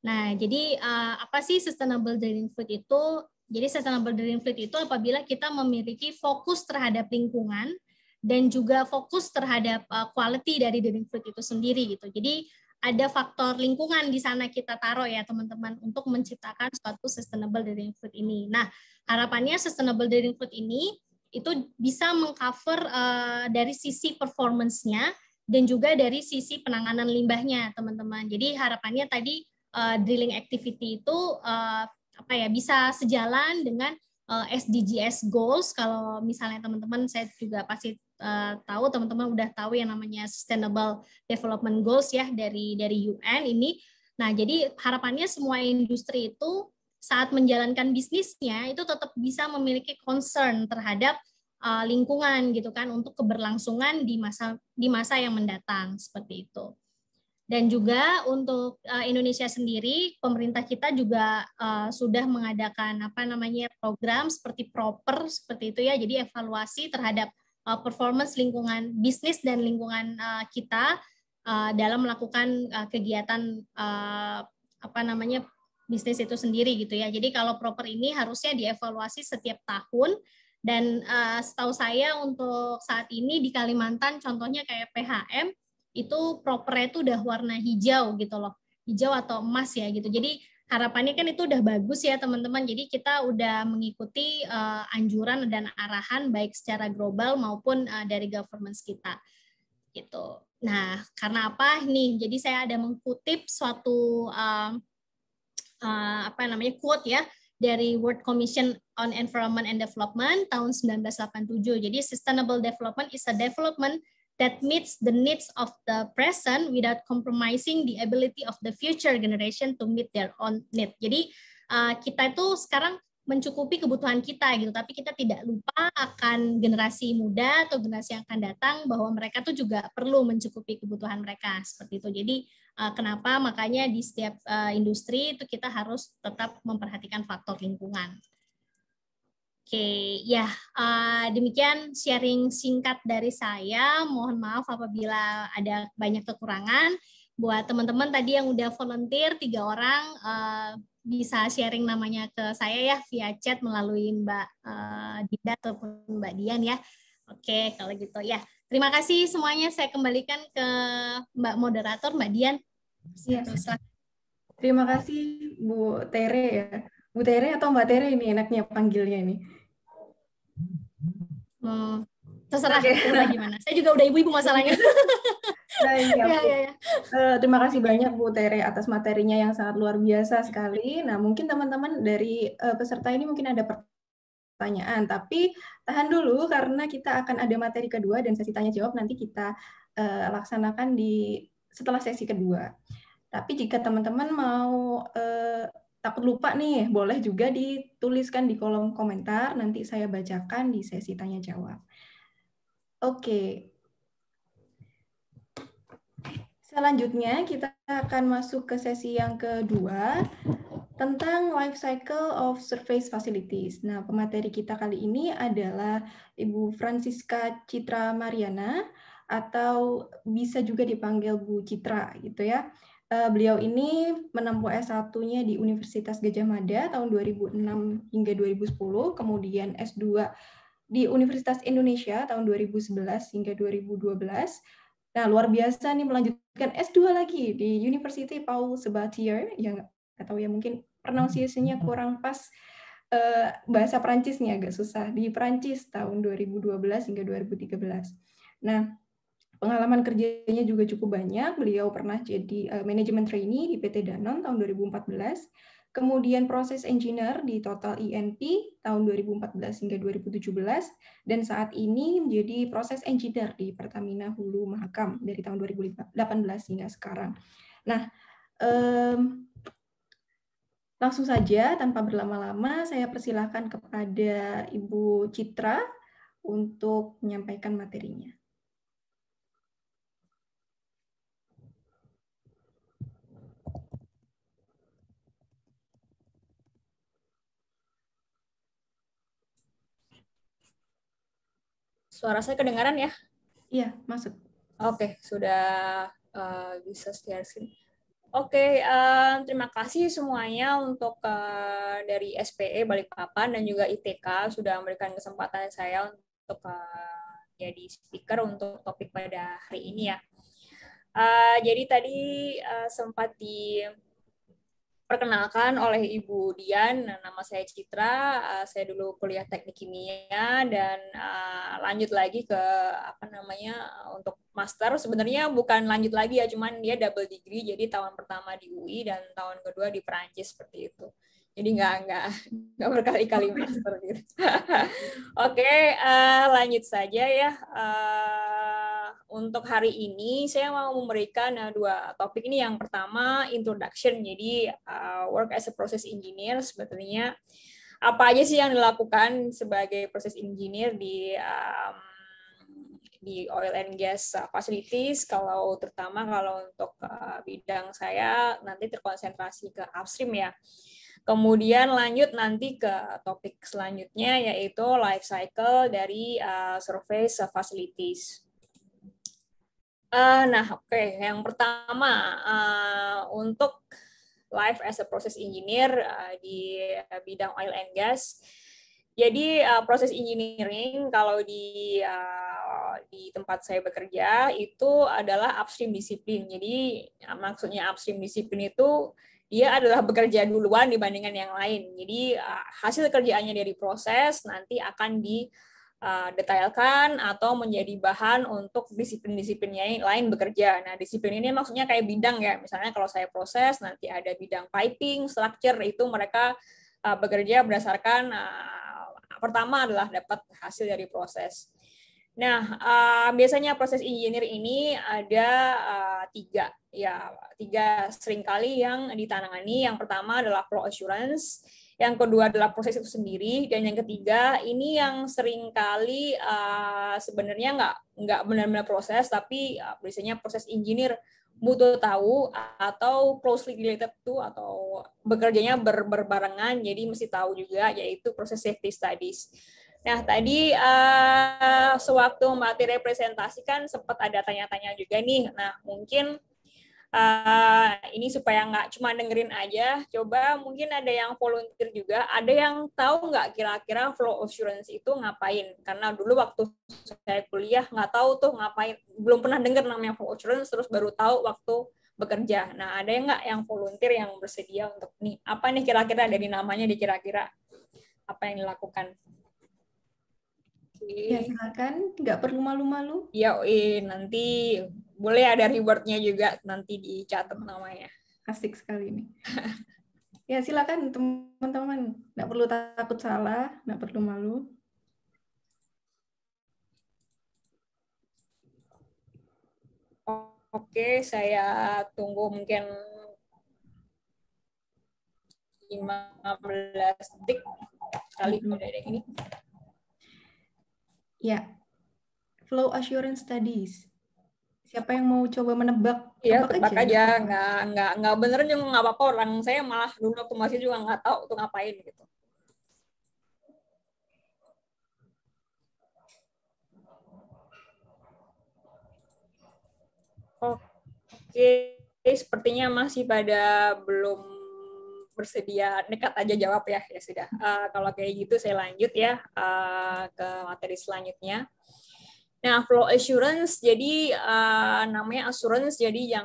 Nah, jadi apa sih sustainable drilling fluid itu? Jadi sustainable drilling fluid itu apabila kita memiliki fokus terhadap lingkungan dan juga fokus terhadap quality dari drilling fluid itu sendiri gitu. Jadi ada faktor lingkungan di sana kita taruh ya teman-teman untuk menciptakan suatu sustainable drilling fluid ini. Nah, harapannya sustainable drilling fluid ini itu bisa mengcover dari sisi performance-nya dan juga dari sisi penanganan limbahnya teman-teman. Jadi harapannya tadi drilling activity itu bisa sejalan dengan SDGs goals. Kalau misalnya teman-teman, saya juga pasti tahu teman-teman udah tahu yang namanya Sustainable Development Goals ya dari UN ini. Nah, jadi harapannya semua industri itu saat menjalankan bisnisnya itu tetap bisa memiliki concern terhadap lingkungan gitu kan untuk keberlangsungan di masa yang mendatang seperti itu. Dan juga untuk Indonesia sendiri, pemerintah kita juga sudah mengadakan program seperti proper seperti itu ya. Jadi evaluasi terhadap performance lingkungan bisnis dan lingkungan kita dalam melakukan kegiatan bisnis itu sendiri gitu ya. Jadi kalau proper ini harusnya dievaluasi setiap tahun. Dan setahu saya untuk saat ini di Kalimantan contohnya kayak PHM itu propernya itu udah warna hijau gitu loh, hijau atau emas ya gitu. Jadi harapannya kan itu udah bagus ya teman-teman. Jadi kita udah mengikuti anjuran dan arahan baik secara global maupun dari government kita gitu. Nah, karena apa nih? Jadi saya ada mengutip suatu quote ya dari World Commission on Environment and Development tahun 1987. Jadi sustainable development is a development that meets the needs of the present without compromising the ability of the future generation to meet their own need. Jadi kita itu sekarang mencukupi kebutuhan kita gitu, tapi kita tidak lupa akan generasi muda atau generasi yang akan datang bahwa mereka tuh juga perlu mencukupi kebutuhan mereka seperti itu. Jadi kenapa makanya di setiap industri itu kita harus tetap memperhatikan faktor lingkungan. Oke, ya demikian sharing singkat dari saya. Mohon maaf apabila ada banyak kekurangan. Buat teman-teman tadi yang udah volunteer 3 orang, bisa sharing namanya ke saya ya via chat melalui Mbak Dinda ataupun Mbak Dian ya. Oke, kalau gitu ya. Terima kasih semuanya. Saya kembalikan ke Mbak Moderator, Mbak Dian. Iya. Terima kasih Bu Tere ya. Bu Tere atau Mbak Tere ini enaknya panggilnya ini? Terserah gimana. Saya juga udah ibu-ibu masalahnya. Iya, terima kasih banyak Bu Tere atas materinya yang sangat luar biasa sekali. Nah, mungkin teman-teman dari peserta ini mungkin ada pertanyaan, tapi tahan dulu karena kita akan ada materi kedua dan sesi tanya jawab nanti kita laksanakan setelah sesi kedua. Tapi jika teman-teman mau takut lupa nih, boleh juga dituliskan di kolom komentar, nanti saya bacakan di sesi tanya jawab. Oke. Selanjutnya kita akan masuk ke sesi yang kedua tentang life cycle of surface facilities. Nah, pemateri kita kali ini adalah Ibu Francisca Citra Mariana atau bisa juga dipanggil Bu Citra gitu ya. Beliau ini menempuh S1-nya di Universitas Gadjah Mada tahun 2006 hingga 2010, kemudian S2 di Universitas Indonesia tahun 2011 hingga 2012. Nah, luar biasa nih melanjutkan S2 lagi di University Paul Sabatier, yang nggak tahu ya mungkin pronunciation-nya kurang pas, bahasa Perancisnya agak susah, di Perancis tahun 2012 hingga 2013. Nah, pengalaman kerjanya juga cukup banyak, beliau pernah jadi manajemen trainee di PT Danone tahun 2014, kemudian proses engineer di Total ENP tahun 2014 hingga 2017, dan saat ini menjadi proses engineer di Pertamina Hulu Mahakam dari tahun 2018 hingga sekarang. Nah, langsung saja tanpa berlama-lama saya persilahkan kepada Ibu Citra untuk menyampaikan materinya. Suara saya kedengaran ya? Iya, masuk. Oke, sudah bisa share screen. Oke, terima kasih semuanya untuk dari SPE Balikpapan dan juga ITK sudah memberikan kesempatan saya untuk jadi speaker untuk topik pada hari ini ya. Jadi tadi sempat diperkenalkan oleh Ibu Dian, nama saya Citra, saya dulu kuliah teknik kimia dan lanjut lagi ke untuk master. Sebenarnya bukan lanjut lagi ya, cuman dia double degree, jadi tahun pertama di UI dan tahun kedua di Perancis seperti itu. Jadi nggak berkali-kali master gitu. Oke, lanjut saja ya. Untuk hari ini saya mau memberikan dua topik ini. Yang pertama introduction, jadi work as a process engineer, sebetulnya apa aja sih yang dilakukan sebagai process engineer di oil and gas facilities. Terutama kalau untuk bidang saya nanti terkonsentrasi ke upstream ya. Kemudian lanjut nanti ke topik selanjutnya yaitu life cycle dari surface facilities. Yang pertama untuk life as a process engineer di bidang oil and gas. Jadi proses engineering kalau di tempat saya bekerja itu adalah upstream disiplin. Jadi maksudnya upstream disiplin itu dia adalah bekerja duluan dibandingkan yang lain. Jadi hasil kerjaannya dari proses nanti akan detailkan atau menjadi bahan untuk disiplin-disiplin yang lain bekerja. Nah, disiplin ini maksudnya kayak bidang ya. Misalnya kalau saya proses, nanti ada bidang piping, structure, itu mereka bekerja berdasarkan pertama adalah dapat hasil dari proses. Nah, biasanya proses engineer ini ada tiga seringkali yang ditangani. Yang pertama adalah flow assurance, yang kedua adalah proses itu sendiri, dan yang ketiga ini yang seringkali sebenarnya nggak benar-benar proses, tapi biasanya proses engineer butuh tahu atau closely related to atau bekerjanya berbarengan, jadi mesti tahu juga, yaitu proses safety studies. Nah, tadi sewaktu materi representasi kan sempat ada tanya-tanya juga nih. Nah, mungkin ini supaya nggak cuma dengerin aja, coba mungkin ada yang volunteer juga, ada yang tahu nggak kira-kira flow assurance itu ngapain? Karena dulu waktu saya kuliah nggak tahu tuh ngapain, belum pernah dengar namanya flow assurance, terus baru tahu waktu bekerja. Nah, ada yang nggak yang volunteer yang bersedia untuk nih, apa nih kira-kira dari namanya kira-kira apa yang dilakukan? Ya, silakan, nggak perlu malu-malu. Ya, nanti boleh ada rewardnya juga, nanti dicatat namanya. Asik sekali ini. Ya, silakan teman-teman. Nggak perlu takut salah, nggak perlu malu. Oke, saya tunggu mungkin 15 detik kali ada ini. Ya, flow assurance studies. Siapa yang mau coba menebak? Iya, tebak aja. Nggak bener juga nggak apa-apa. Orang saya malah dulu waktu masih juga nggak tahu tuh ngapain gitu. Oke, sepertinya masih pada belum bersedia, nekat aja jawab ya. Ya sudah. Kalau kayak gitu saya lanjut ya ke materi selanjutnya. Nah, flow assurance, jadi namanya assurance, jadi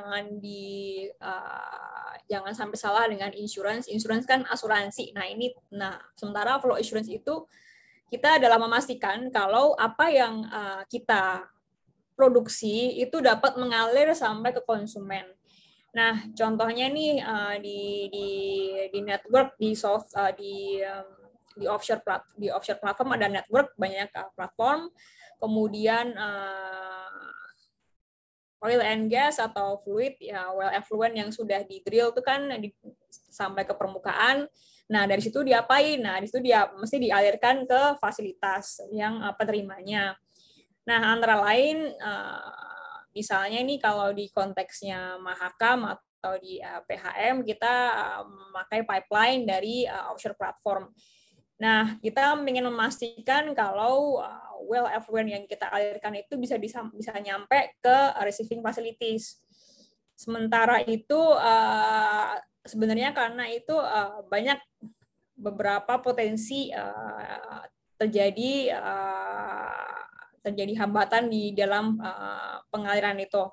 jangan sampai salah dengan insurance. Insurance kan asuransi. Nah, sementara flow assurance itu kita dalam memastikan kalau apa yang kita produksi itu dapat mengalir sampai ke konsumen. Nah, contohnya nih di network, di offshore platform ada network, banyak platform. Kemudian oil and gas atau fluid ya well effluent yang sudah di drill itu kan sampai ke permukaan. Nah, dari situ diapain? Nah, di situ dia mesti dialirkan ke fasilitas yang penerimanya. Nah, antara lain misalnya nih kalau di konteksnya Mahakam atau di PHM kita memakai pipeline dari offshore platform. Nah, kita ingin memastikan kalau well effluent yang kita alirkan itu bisa nyampe ke receiving facilities. Sementara itu sebenarnya karena itu banyak beberapa potensi terjadi hambatan di dalam pengaliran itu.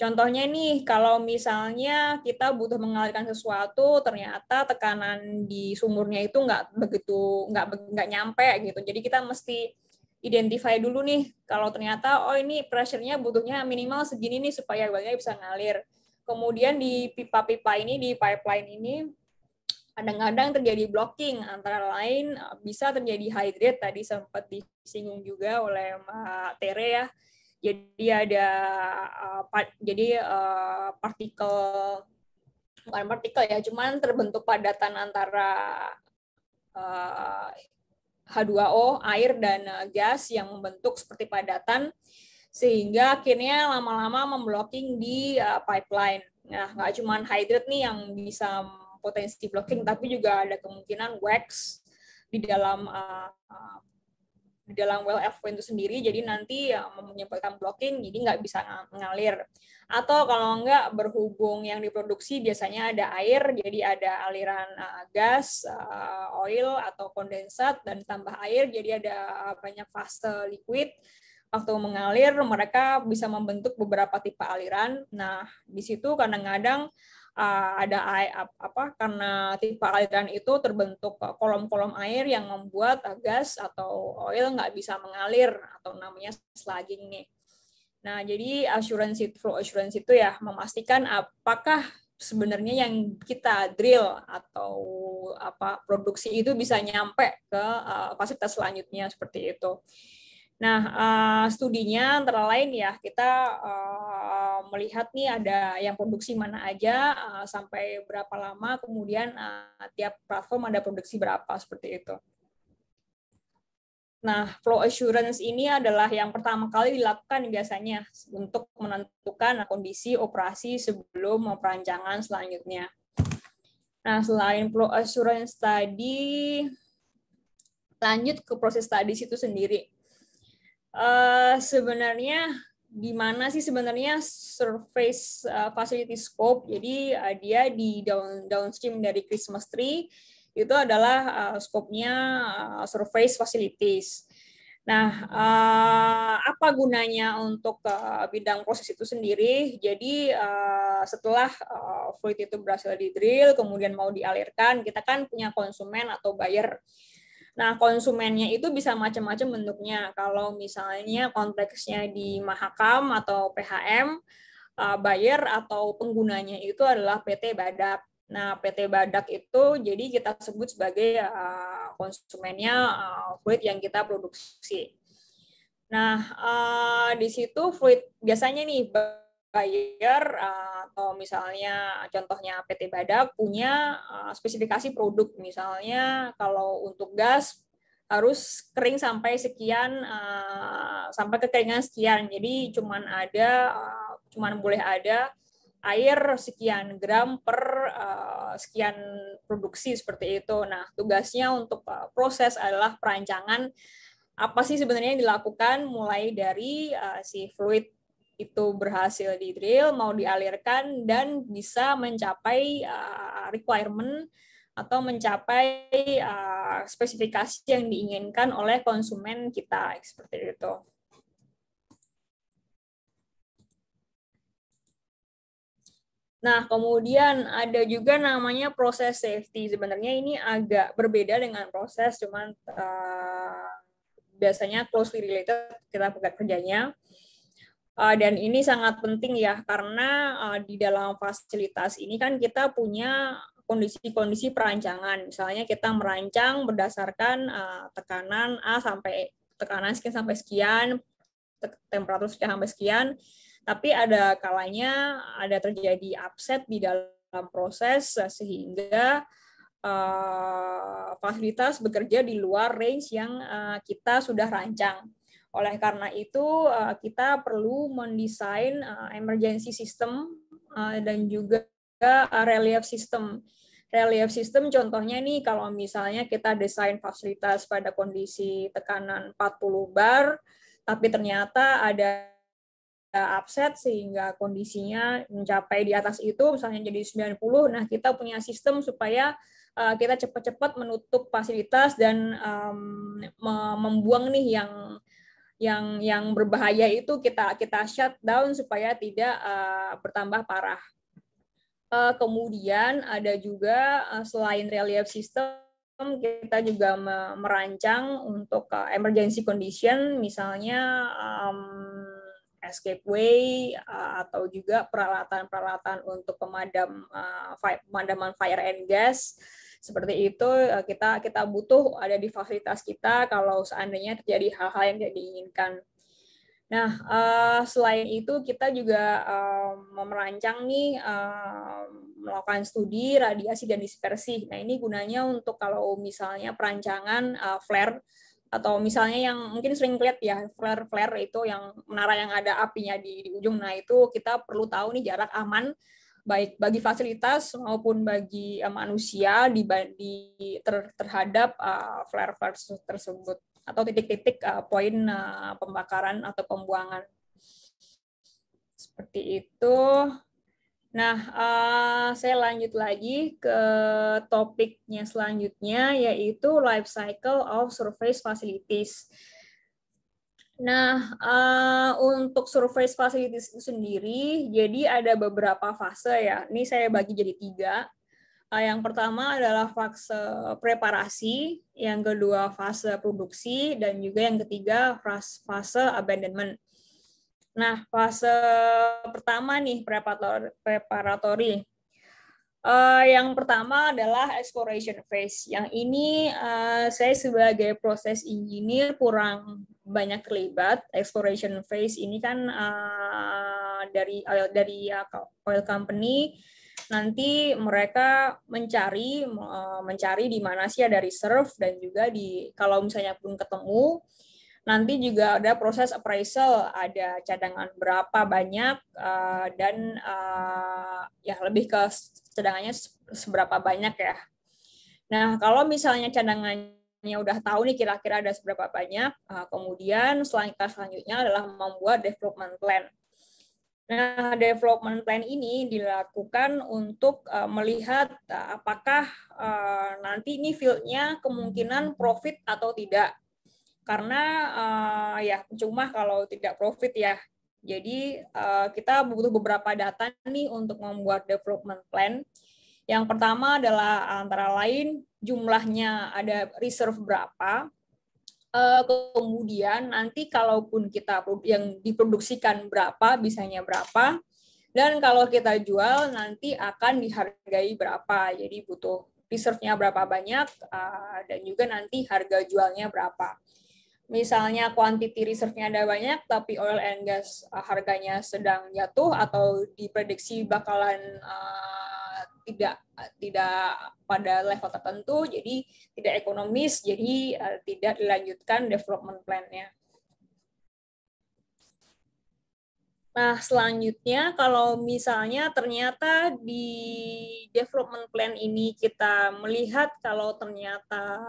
Contohnya nih, kalau misalnya kita butuh mengalirkan sesuatu, ternyata tekanan di sumurnya itu nggak nyampe gitu. Jadi kita mesti identify dulu nih, kalau ternyata ini pressure-nya butuhnya minimal segini nih supaya welnya bisa ngalir. Kemudian di pipa-pipa ini, di pipeline ini, kadang-kadang terjadi blocking, antara lain bisa terjadi hydrate, tadi sempat disinggung juga oleh Mbak Tere ya. Jadi ada partikel, bukan partikel ya, cuman terbentuk padatan antara H2O, air dan gas yang membentuk seperti padatan, sehingga akhirnya lama-lama memblocking di pipeline. Nah, nggak cuma hydrate nih yang bisa potensi blocking, tapi juga ada kemungkinan wax di dalam well effluent itu sendiri, jadi nanti menyebabkan blocking, jadi nggak bisa ngalir. Atau kalau nggak, berhubung yang diproduksi biasanya ada air, jadi ada aliran gas, oil atau kondensat, dan tambah air, jadi ada banyak fase liquid. Waktu mengalir, mereka bisa membentuk beberapa tipe aliran. Nah, di situ kadang-kadang karena tipe aliran itu terbentuk kolom-kolom air yang membuat gas atau oil nggak bisa mengalir, atau namanya slugging nih. Nah, jadi flow assurance itu ya memastikan apakah sebenarnya yang kita drill atau produksi itu bisa nyampe ke fasilitas selanjutnya, seperti itu. Nah, studinya antara lain ya kita melihat nih ada yang produksi mana aja, sampai berapa lama, kemudian tiap platform ada produksi berapa, seperti itu. Nah, flow assurance ini adalah yang pertama kali dilakukan biasanya untuk menentukan kondisi operasi sebelum perancangan selanjutnya. Nah, selain flow assurance tadi, lanjut ke proses studies itu sendiri. Sebenarnya di mana sih sebenarnya surface facility scope? Jadi dia di downstream dari Christmas tree itu adalah scope-nya surface facilities. Nah, apa gunanya untuk bidang proses itu sendiri? Jadi setelah fluid itu berhasil di-drill, kemudian mau dialirkan, kita kan punya konsumen atau buyer. Nah, konsumennya itu bisa macam-macam bentuknya. Kalau misalnya konteksnya di Mahakam atau PHM, buyer atau penggunanya itu adalah PT Badak. Nah, PT Badak itu jadi kita sebut sebagai konsumennya fluid yang kita produksi. Nah, di situ fluid biasanya nih buyer atau misalnya contohnya PT Badak punya spesifikasi produk. Misalnya kalau untuk gas harus kering sampai sekian, sampai kekeringan sekian. Jadi cuman boleh ada air sekian gram per sekian produksi seperti itu. Nah, tugasnya untuk proses adalah perancangan apa sih sebenarnya yang dilakukan mulai dari si fluid itu berhasil di-drill, mau dialirkan, dan bisa mencapai requirement atau mencapai spesifikasi yang diinginkan oleh konsumen kita, seperti itu. Nah, kemudian ada juga namanya proses safety. Sebenarnya ini agak berbeda dengan proses, cuman biasanya closely related kita kerjanya. Dan ini sangat penting ya, karena di dalam fasilitas ini kan kita punya kondisi-kondisi perancangan. Misalnya kita merancang berdasarkan tekanan A sampai tekanan sekian sampai sekian, temperatur sekian sampai sekian, tapi ada kalanya ada terjadi upset di dalam proses sehingga fasilitas bekerja di luar range yang kita sudah rancang. Oleh karena itu, kita perlu mendesain emergency system dan juga relief system. Relief system contohnya nih, kalau misalnya kita desain fasilitas pada kondisi tekanan 40 bar, tapi ternyata ada upset sehingga kondisinya mencapai di atas itu, misalnya jadi 90, nah kita punya sistem supaya kita cepat-cepat menutup fasilitas dan membuang nih yang berbahaya itu kita shut down supaya tidak bertambah parah. Kemudian ada juga selain relief system, kita juga merancang untuk emergency condition, misalnya escape way atau juga peralatan-peralatan untuk pemadaman fire and gas. Seperti itu kita butuh ada di fasilitas kita kalau seandainya terjadi hal-hal yang tidak diinginkan. Nah, selain itu kita juga merancang nih melakukan studi radiasi dan dispersi. Nah, ini gunanya untuk kalau misalnya perancangan flare atau misalnya yang mungkin sering lihat ya, flare itu yang menara yang ada apinya di ujung. Nah, itu kita perlu tahu nih jarak aman baik bagi fasilitas maupun bagi manusia terhadap flare tersebut atau titik-titik poin pembakaran atau pembuangan. Seperti itu. Nah, saya lanjut lagi ke topiknya selanjutnya, yaitu life cycle of surface facilities. Nah, untuk surface facilities itu sendiri, jadi ada beberapa fase ya. Ini saya bagi jadi 3. Yang pertama adalah fase preparasi, yang kedua fase produksi, dan juga yang ketiga fase abandonment. Nah, fase pertama nih, preparatory. Yang pertama adalah exploration phase. Yang ini saya sebagai proses engineer kurang banyak terlibat. Exploration phase ini kan dari oil company nanti mereka mencari di mana sih ada reserve, dan juga kalau misalnya pun ketemu, nanti juga ada proses appraisal, ada cadangan berapa banyak, dan ya lebih ke cadangannya seberapa banyak ya. Nah, kalau misalnya cadangannya udah tahu nih kira-kira ada seberapa banyak, kemudian selanjutnya adalah membuat development plan. Nah, development plan ini dilakukan untuk melihat apakah nanti ini field-nya kemungkinan profit atau tidak. Karena ya cuma kalau tidak profit ya. Jadi kita butuh beberapa data nih untuk membuat development plan. Yang pertama adalah antara lain jumlahnya ada reserve berapa. Kemudian nanti kalaupun kita yang diproduksikan berapa, bisanya berapa, dan kalau kita jual nanti akan dihargai berapa. Jadi butuh reserve-nya berapa banyak, dan juga nanti harga jualnya berapa. Misalnya quantity reserve-nya ada banyak, tapi oil and gas harganya sedang jatuh atau diprediksi bakalan tidak pada level tertentu, jadi tidak ekonomis, jadi tidak dilanjutkan development plan-nya. Nah, selanjutnya kalau misalnya ternyata di development plan ini kita melihat kalau ternyata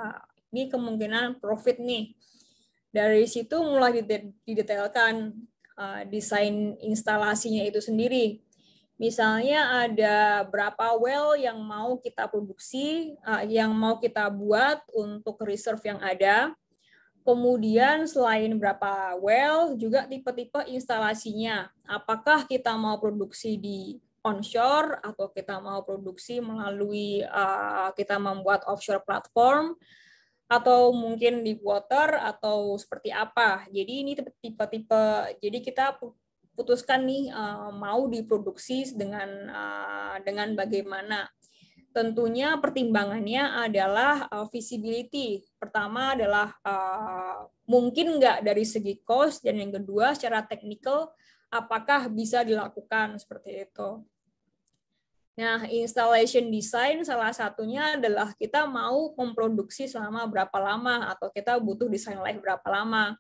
ini kemungkinan profit nih, dari situ mulai didetailkan desain instalasinya itu sendiri. Misalnya ada berapa well yang mau kita produksi, yang mau kita buat untuk reserve yang ada. Kemudian selain berapa well, juga tipe-tipe instalasinya. Apakah kita mau produksi di onshore atau kita mau produksi melalui kita membuat offshore platform, atau mungkin di water atau seperti apa. Jadi ini tipe-tipe. Jadi kita putuskan nih mau diproduksi dengan bagaimana. Tentunya pertimbangannya adalah visibility. Pertama adalah mungkin nggak dari segi cost, dan yang kedua secara teknikal apakah bisa dilakukan seperti itu. Nah, installation design salah satunya adalah kita mau memproduksi selama berapa lama atau kita butuh design life berapa lama.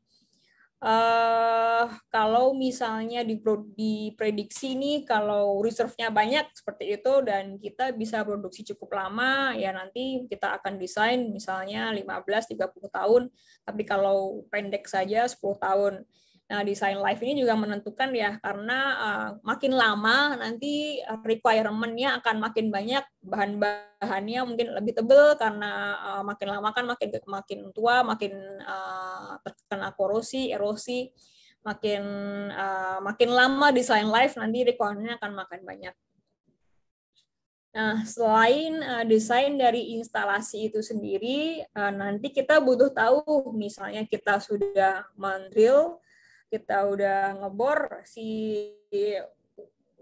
Kalau misalnya diprediksi nih kalau reserve-nya banyak seperti itu dan kita bisa produksi cukup lama, ya nanti kita akan desain misalnya 15-30 tahun, tapi kalau pendek saja 10 tahun. Nah, desain life ini juga menentukan ya, karena makin lama nanti requirement-nya akan makin banyak, bahan-bahannya mungkin lebih tebal karena makin lama kan makin tua, makin terkena korosi, erosi, makin lama desain life nanti requirement-nya akan makin banyak. Nah, selain desain dari instalasi itu sendiri, nanti kita butuh tahu, misalnya kita sudah mendrill, kita udah ngebor, si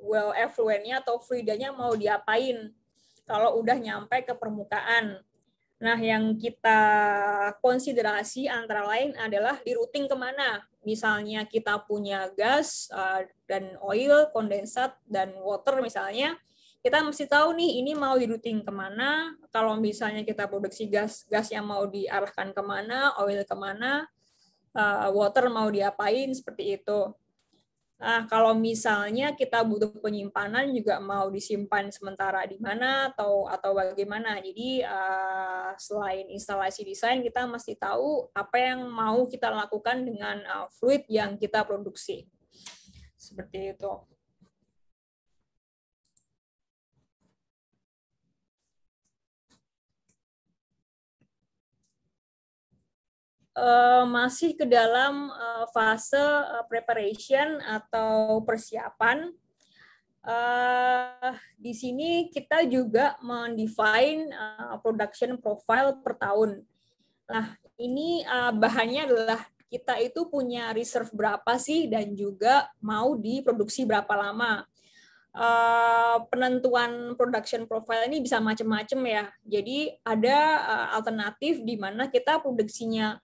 well effluent-nya atau fluidanya mau diapain kalau udah nyampe ke permukaan. Nah, yang kita konsiderasi antara lain adalah di routing kemana. Misalnya kita punya gas dan oil, kondensat, dan water misalnya, kita mesti tahu nih ini mau di routing kemana. Kalau misalnya kita produksi gas yang mau diarahkan kemana, oil kemana, water mau diapain, seperti itu. Nah, kalau misalnya kita butuh penyimpanan juga mau disimpan sementara di mana atau bagaimana. Jadi selain instalasi desain, kita mesti tahu apa yang mau kita lakukan dengan fluid yang kita produksi. Seperti itu. Masih ke dalam fase preparation atau persiapan. Di sini kita juga mendefine production profile per tahun. Nah, ini bahannya adalah kita itu punya reserve berapa sih dan juga mau diproduksi berapa lama. Penentuan production profile ini bisa macam-macam ya. Jadi ada alternatif di mana kita produksinya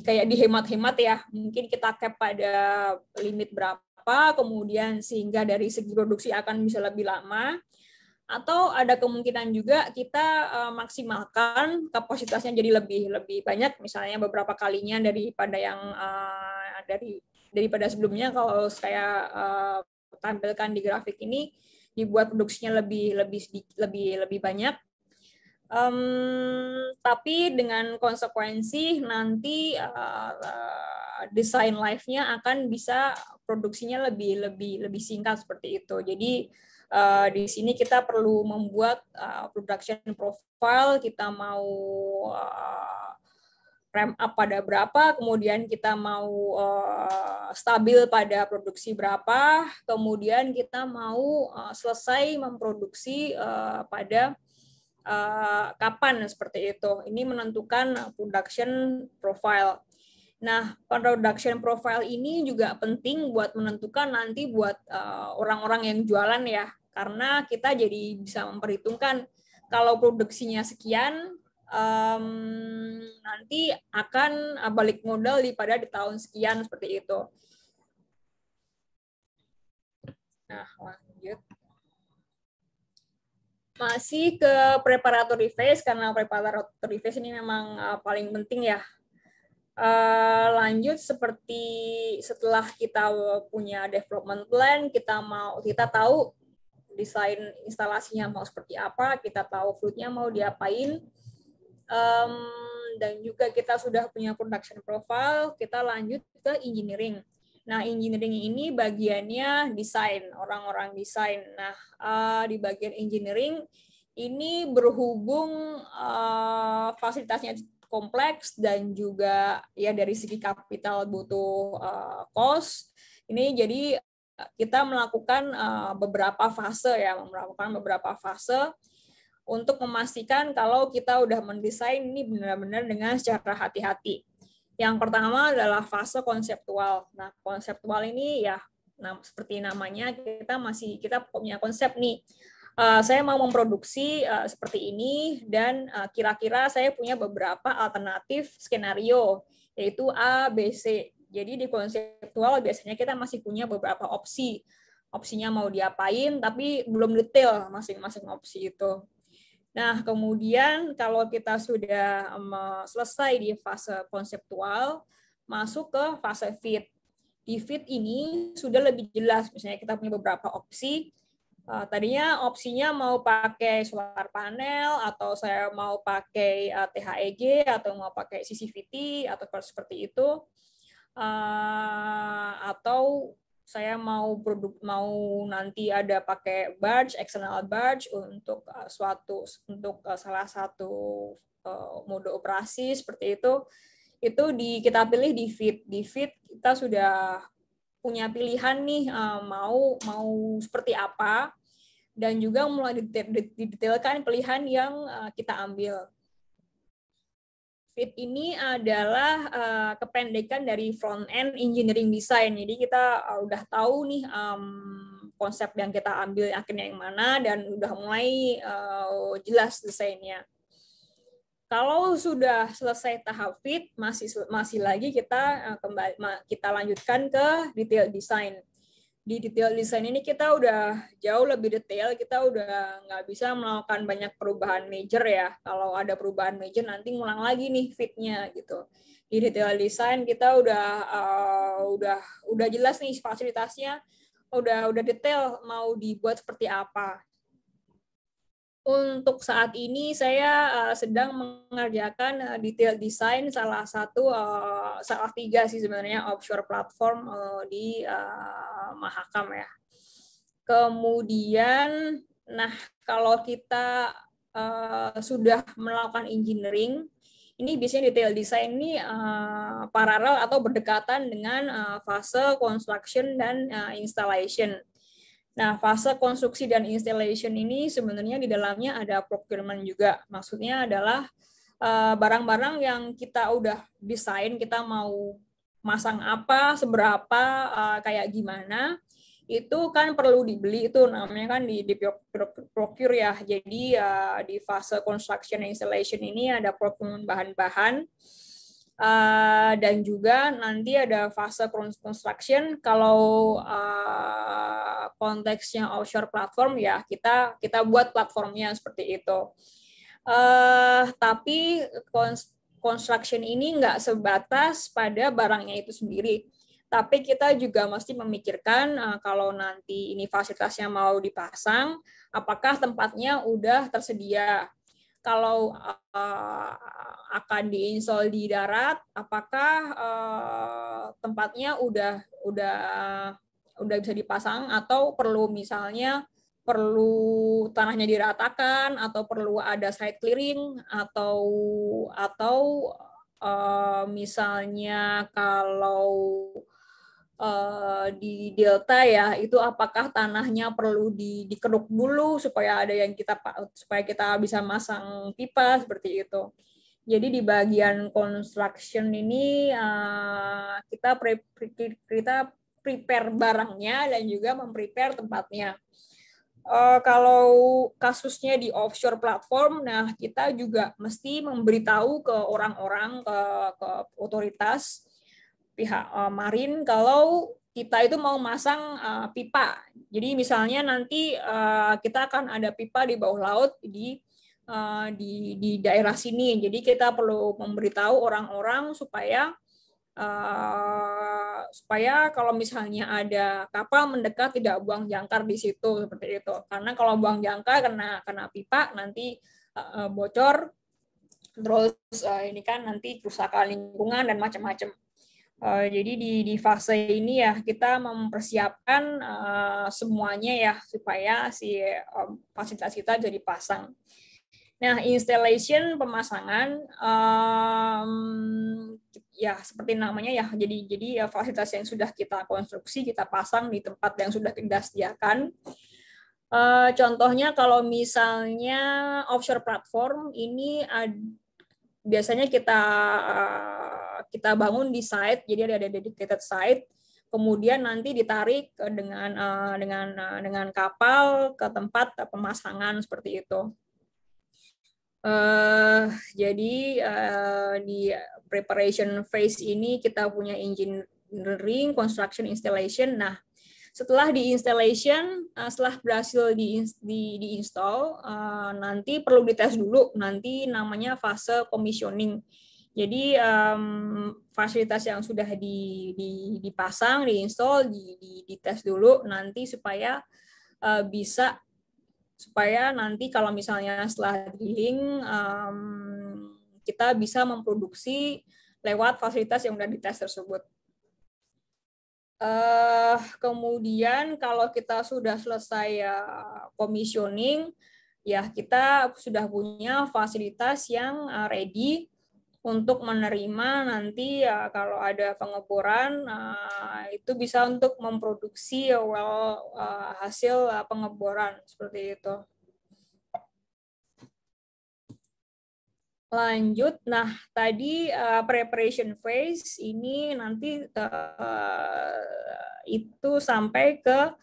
kayak dihemat-hemat ya, mungkin kita cap pada limit berapa, berapa, kemudian sehingga dari segi produksi akan bisa lebih lama, atau ada kemungkinan juga kita maksimalkan kapasitasnya jadi lebih banyak, misalnya beberapa kalinya daripada yang daripada sebelumnya. Kalau saya tampilkan di grafik ini, dibuat produksinya lebih banyak. Tapi dengan konsekuensi nanti desain life-nya akan bisa produksinya lebih singkat seperti itu. Jadi di sini kita perlu membuat production profile, kita mau ramp up pada berapa, kemudian kita mau stabil pada produksi berapa, kemudian kita mau selesai memproduksi pada kapan, seperti itu. Ini menentukan production profile. Nah, production profile ini juga penting buat menentukan nanti buat orang-orang yang jualan ya, karena kita jadi bisa memperhitungkan kalau produksinya sekian, nanti akan balik modal daripada di tahun sekian, seperti itu. Nah, lanjut. Masih ke preparatory phase, karena preparatory phase ini memang paling penting ya. Lanjut, seperti setelah kita punya development plan, kita tahu desain instalasinya mau seperti apa, kita tahu fluidnya mau diapain, dan juga kita sudah punya production profile, kita lanjut ke engineering. Nah, engineering ini bagiannya desain, orang-orang desain. Nah, di bagian engineering ini berhubung fasilitasnya kompleks dan juga ya dari segi kapital butuh cost. Ini jadi kita melakukan beberapa fase untuk memastikan kalau kita udah mendesain ini benar-benar dengan secara hati-hati. Yang pertama adalah fase konseptual. Nah, konseptual ini ya seperti namanya, kita punya konsep nih. Saya mau memproduksi seperti ini, dan kira-kira saya punya beberapa alternatif skenario, yaitu A, B, C. Jadi di konseptual biasanya kita masih punya beberapa opsi. Opsinya mau diapain, tapi belum detail masing-masing opsi itu. Nah, kemudian kalau kita sudah selesai di fase konseptual, masuk ke fase fit. Di fit ini sudah lebih jelas, misalnya kita punya beberapa opsi. Tadinya opsinya mau pakai solar panel, atau saya mau pakai THEG, atau mau pakai CCVT, atau seperti itu. Atau saya mau nanti ada pakai barge, external barge untuk salah satu mode operasi seperti itu kita pilih di fit. Di fit kita sudah punya pilihan nih, mau seperti apa, dan juga mulai didetailkan pilihan yang kita ambil. Fit ini adalah kependekan dari front end engineering design. Jadi kita udah tahu nih konsep yang kita ambil akhirnya yang mana, dan udah mulai jelas desainnya. Kalau sudah selesai tahap fit, masih lagi kita lanjutkan ke detail design. Di detail design ini kita udah jauh lebih detail, kita udah nggak bisa melakukan banyak perubahan major ya. Kalau ada perubahan major nanti ngulang lagi nih fitnya gitu. Di detail design kita udah jelas nih fasilitasnya, udah detail mau dibuat seperti apa. Untuk saat ini saya sedang mengerjakan detail design salah tiga sih sebenarnya offshore platform di Mahakam ya. Kemudian, nah kalau kita sudah melakukan engineering, ini biasanya detail design ini paralel atau berdekatan dengan fase construction dan installation. Nah, fase konstruksi dan installation ini sebenarnya di dalamnya ada procurement juga. Maksudnya adalah barang-barang yang kita udah desain, kita mau masang apa, seberapa, kayak gimana, itu kan perlu dibeli, itu namanya kan di procure ya. Jadi di fase construction and installation ini ada procurement bahan-bahan. Dan juga nanti ada fase construction. Kalau konteksnya offshore platform ya kita buat platformnya seperti itu. Tapi construction ini nggak sebatas pada barangnya itu sendiri. Tapi kita juga mesti memikirkan kalau nanti ini fasilitasnya mau dipasang, apakah tempatnya udah tersedia. Kalau akan diinstal di darat, apakah tempatnya udah bisa dipasang atau perlu misalnya tanahnya diratakan atau perlu ada site clearing atau misalnya kalau di delta ya itu apakah tanahnya perlu dikeruk dulu supaya kita bisa masang pipa seperti itu. Jadi di bagian construction ini kita prepare barangnya dan juga memprepare tempatnya. Kalau kasusnya di offshore platform, nah kita juga mesti memberitahu ke orang-orang, ke otoritas pihak marin kalau kita itu mau masang pipa. Jadi misalnya nanti kita akan ada pipa di bawah laut di daerah sini. Jadi kita perlu memberitahu orang-orang supaya kalau misalnya ada kapal mendekat tidak buang jangkar di situ seperti itu. Karena kalau buang jangkar kena pipa nanti bocor, terus ini kan nanti kerusakan lingkungan dan macam-macam. Jadi di fase ini ya kita mempersiapkan semuanya ya supaya si fasilitas kita jadi pasang. Nah, installation pemasangan ya seperti namanya ya. Jadi fasilitas yang sudah kita konstruksi kita pasang di tempat yang sudah kita sediakan. Contohnya kalau misalnya offshore platform ini biasanya kita bangun di site, jadi ada dedicated site, kemudian nanti ditarik dengan kapal ke tempat pemasangan seperti itu. Jadi di preparation phase ini kita punya engineering, construction, installation. Nah, setelah di installation, setelah berhasil diinstal, nanti perlu dites dulu. Nanti namanya fase commissioning. Jadi fasilitas yang sudah dipasang, diinstal, dites dulu nanti supaya supaya nanti kalau misalnya setelah drilling kita bisa memproduksi lewat fasilitas yang sudah dites tersebut. Kemudian kalau kita sudah selesai commissioning, ya kita sudah punya fasilitas yang ready untuk menerima nanti kalau ada pengeboran itu bisa untuk memproduksi hasil pengeboran seperti itu. Lanjut, nah tadi preparation phase ini nanti itu sampai ke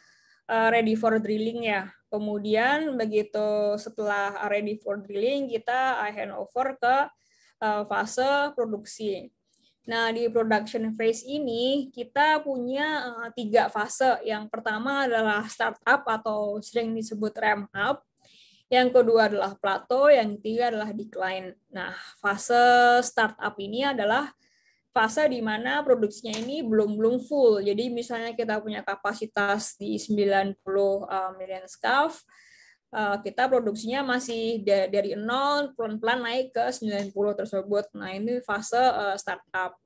ready for drilling ya. Kemudian begitu setelah ready for drilling kita hand over ke fase produksi. Nah di production phase ini kita punya 3 fase. Yang pertama adalah startup atau sering disebut ramp up. Yang kedua adalah plateau, yang ketiga adalah decline. Nah, fase startup ini adalah fase di mana produksinya ini belum full. Jadi misalnya kita punya kapasitas di 90 million scarf, kita produksinya masih dari 0 pelan-pelan naik ke 90 tersebut. Nah, ini fase startup.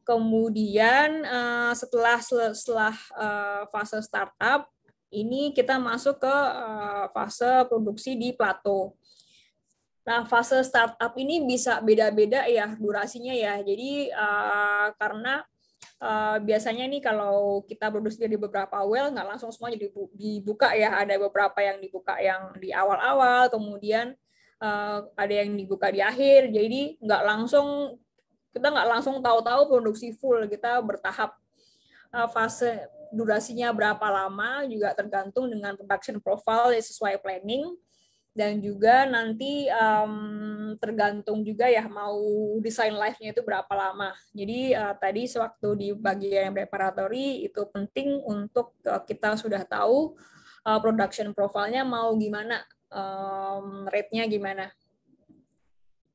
Kemudian setelah fase startup, ini kita masuk ke fase produksi di plateau. Nah, fase startup ini bisa beda-beda ya durasinya ya. Jadi karena biasanya nih kalau kita produksi dari beberapa well nggak langsung semua jadi dibuka ya. Ada beberapa yang dibuka yang di awal-awal, kemudian ada yang dibuka di akhir. Jadi kita nggak langsung tahu-tahu produksi full, kita bertahap. Fase durasinya berapa lama juga tergantung dengan production profile sesuai planning. dan juga nanti tergantung juga ya mau desain live-nya itu berapa lama. Jadi tadi sewaktu di bagian preparatory itu penting untuk kita sudah tahu production profile-nya mau gimana, rate-nya gimana.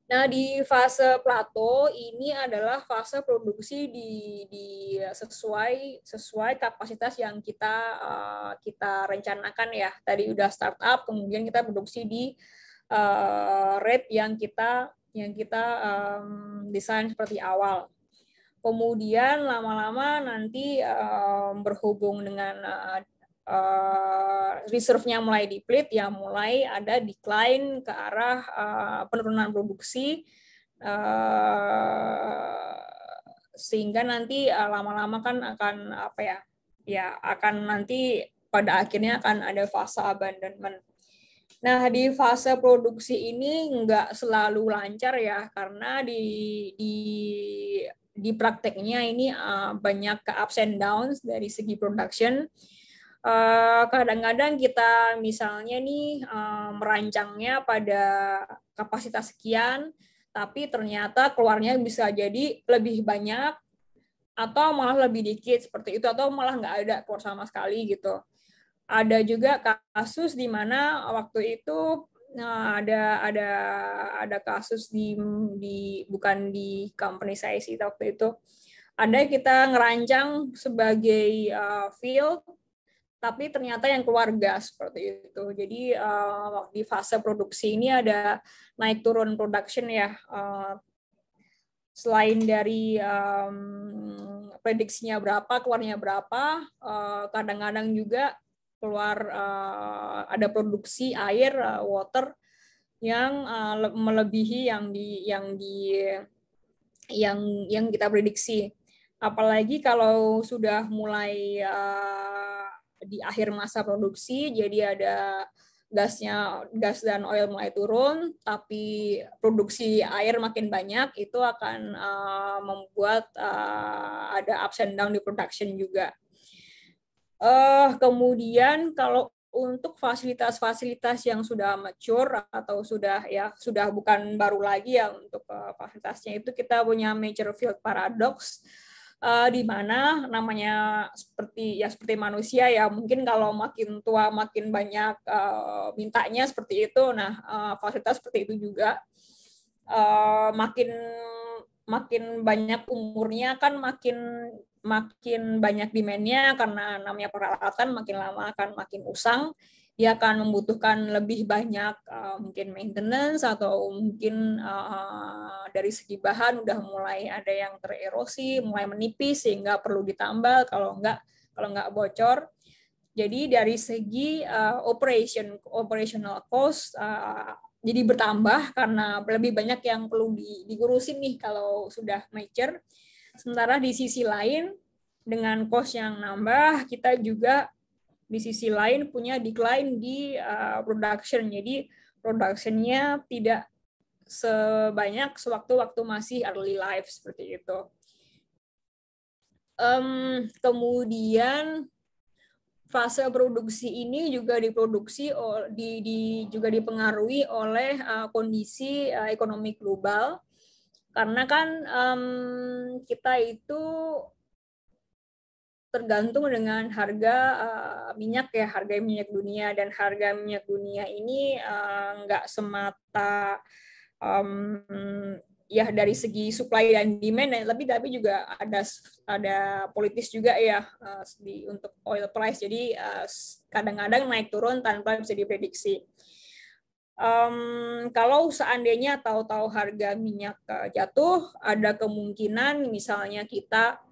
Nah, di fase plato ini adalah fase produksi di sesuai kapasitas yang kita rencanakan ya. Tadi udah startup, kemudian kita produksi di rate yang kita desain seperti awal. Kemudian lama-lama nanti berhubung dengan reserve-nya mulai deplete, ya mulai ada decline ke arah penurunan produksi, sehingga nanti lama-lama kan akan akan nanti pada akhirnya akan ada fase abandonment. Nah, di fase produksi ini nggak selalu lancar ya, karena di prakteknya ini banyak ke ups and downs dari segi production. Kadang-kadang kita misalnya nih merancangnya pada kapasitas sekian, tapi ternyata keluarnya bisa jadi lebih banyak atau malah lebih dikit seperti itu, atau malah nggak ada keluar sama sekali gitu. Ada juga kasus di mana waktu itu ada kasus bukan di company saya sih waktu itu. Ada kita ngerancang sebagai field, tapi ternyata yang keluar gas seperti itu. Jadi di fase produksi ini ada naik turun production ya. Selain dari prediksinya berapa, keluarnya berapa, kadang-kadang juga keluar ada produksi air, water yang melebihi yang kita prediksi. Apalagi kalau sudah mulai di akhir masa produksi, jadi ada gas dan oil mulai turun, tapi produksi air makin banyak, itu akan membuat ada ups and down di production juga. Kemudian kalau untuk fasilitas-fasilitas yang sudah mature atau sudah bukan baru lagi ya, untuk fasilitasnya itu kita punya major field paradox, di mana namanya seperti manusia ya, mungkin kalau makin tua makin banyak mintanya seperti itu. Nah, fasilitas seperti itu juga makin banyak umurnya kan makin banyak demand-nya, karena namanya peralatan makin lama akan makin usang. Dia akan membutuhkan lebih banyak mungkin maintenance, atau mungkin dari segi bahan udah mulai ada yang tererosi, mulai menipis sehingga perlu ditambal kalau nggak bocor. Jadi dari segi operational cost jadi bertambah karena lebih banyak yang perlu digurusin nih kalau sudah mature. Sementara di sisi lain dengan cost yang nambah, kita juga di sisi lain punya decline di production. Jadi production-nya tidak sebanyak sewaktu-waktu masih early life seperti itu. Kemudian fase produksi ini juga juga dipengaruhi oleh kondisi ekonomi global, karena kan kita itu tergantung dengan harga minyak ya, harga minyak dunia, dan harga minyak dunia ini nggak semata ya dari segi supply dan demand, tapi juga ada politis juga ya untuk oil price. Jadi kadang-kadang naik turun tanpa bisa diprediksi. Kalau seandainya tahu-tahu harga minyak jatuh, ada kemungkinan misalnya kita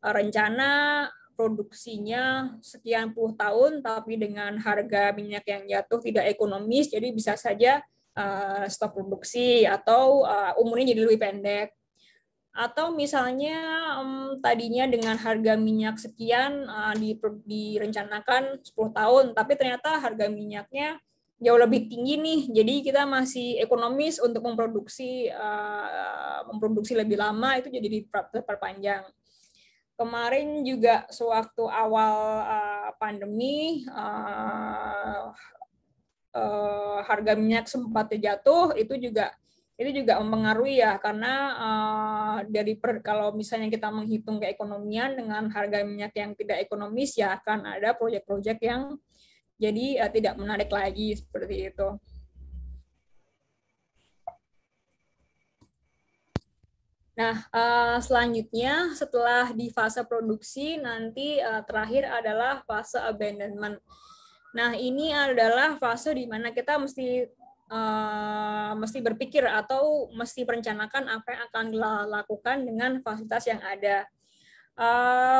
rencana produksinya sekian puluh tahun, tapi dengan harga minyak yang jatuh tidak ekonomis, jadi bisa saja stop produksi atau umurnya jadi lebih pendek. Atau misalnya tadinya dengan harga minyak sekian direncanakan 10 tahun, tapi ternyata harga minyaknya jauh lebih tinggi nih, jadi kita masih ekonomis untuk memproduksi lebih lama, itu jadi diperpanjang. Kemarin juga sewaktu awal pandemi, harga minyak sempat jatuh, itu juga mempengaruhi ya, karena kalau misalnya kita menghitung keekonomian dengan harga minyak yang tidak ekonomis, ya akan ada proyek-proyek yang jadi tidak menarik lagi seperti itu. Nah, selanjutnya setelah di fase produksi, nanti terakhir adalah fase abandonment. Nah, ini adalah fase di mana kita mesti berpikir atau mesti merencanakan apa yang akan dilakukan dengan fasilitas yang ada.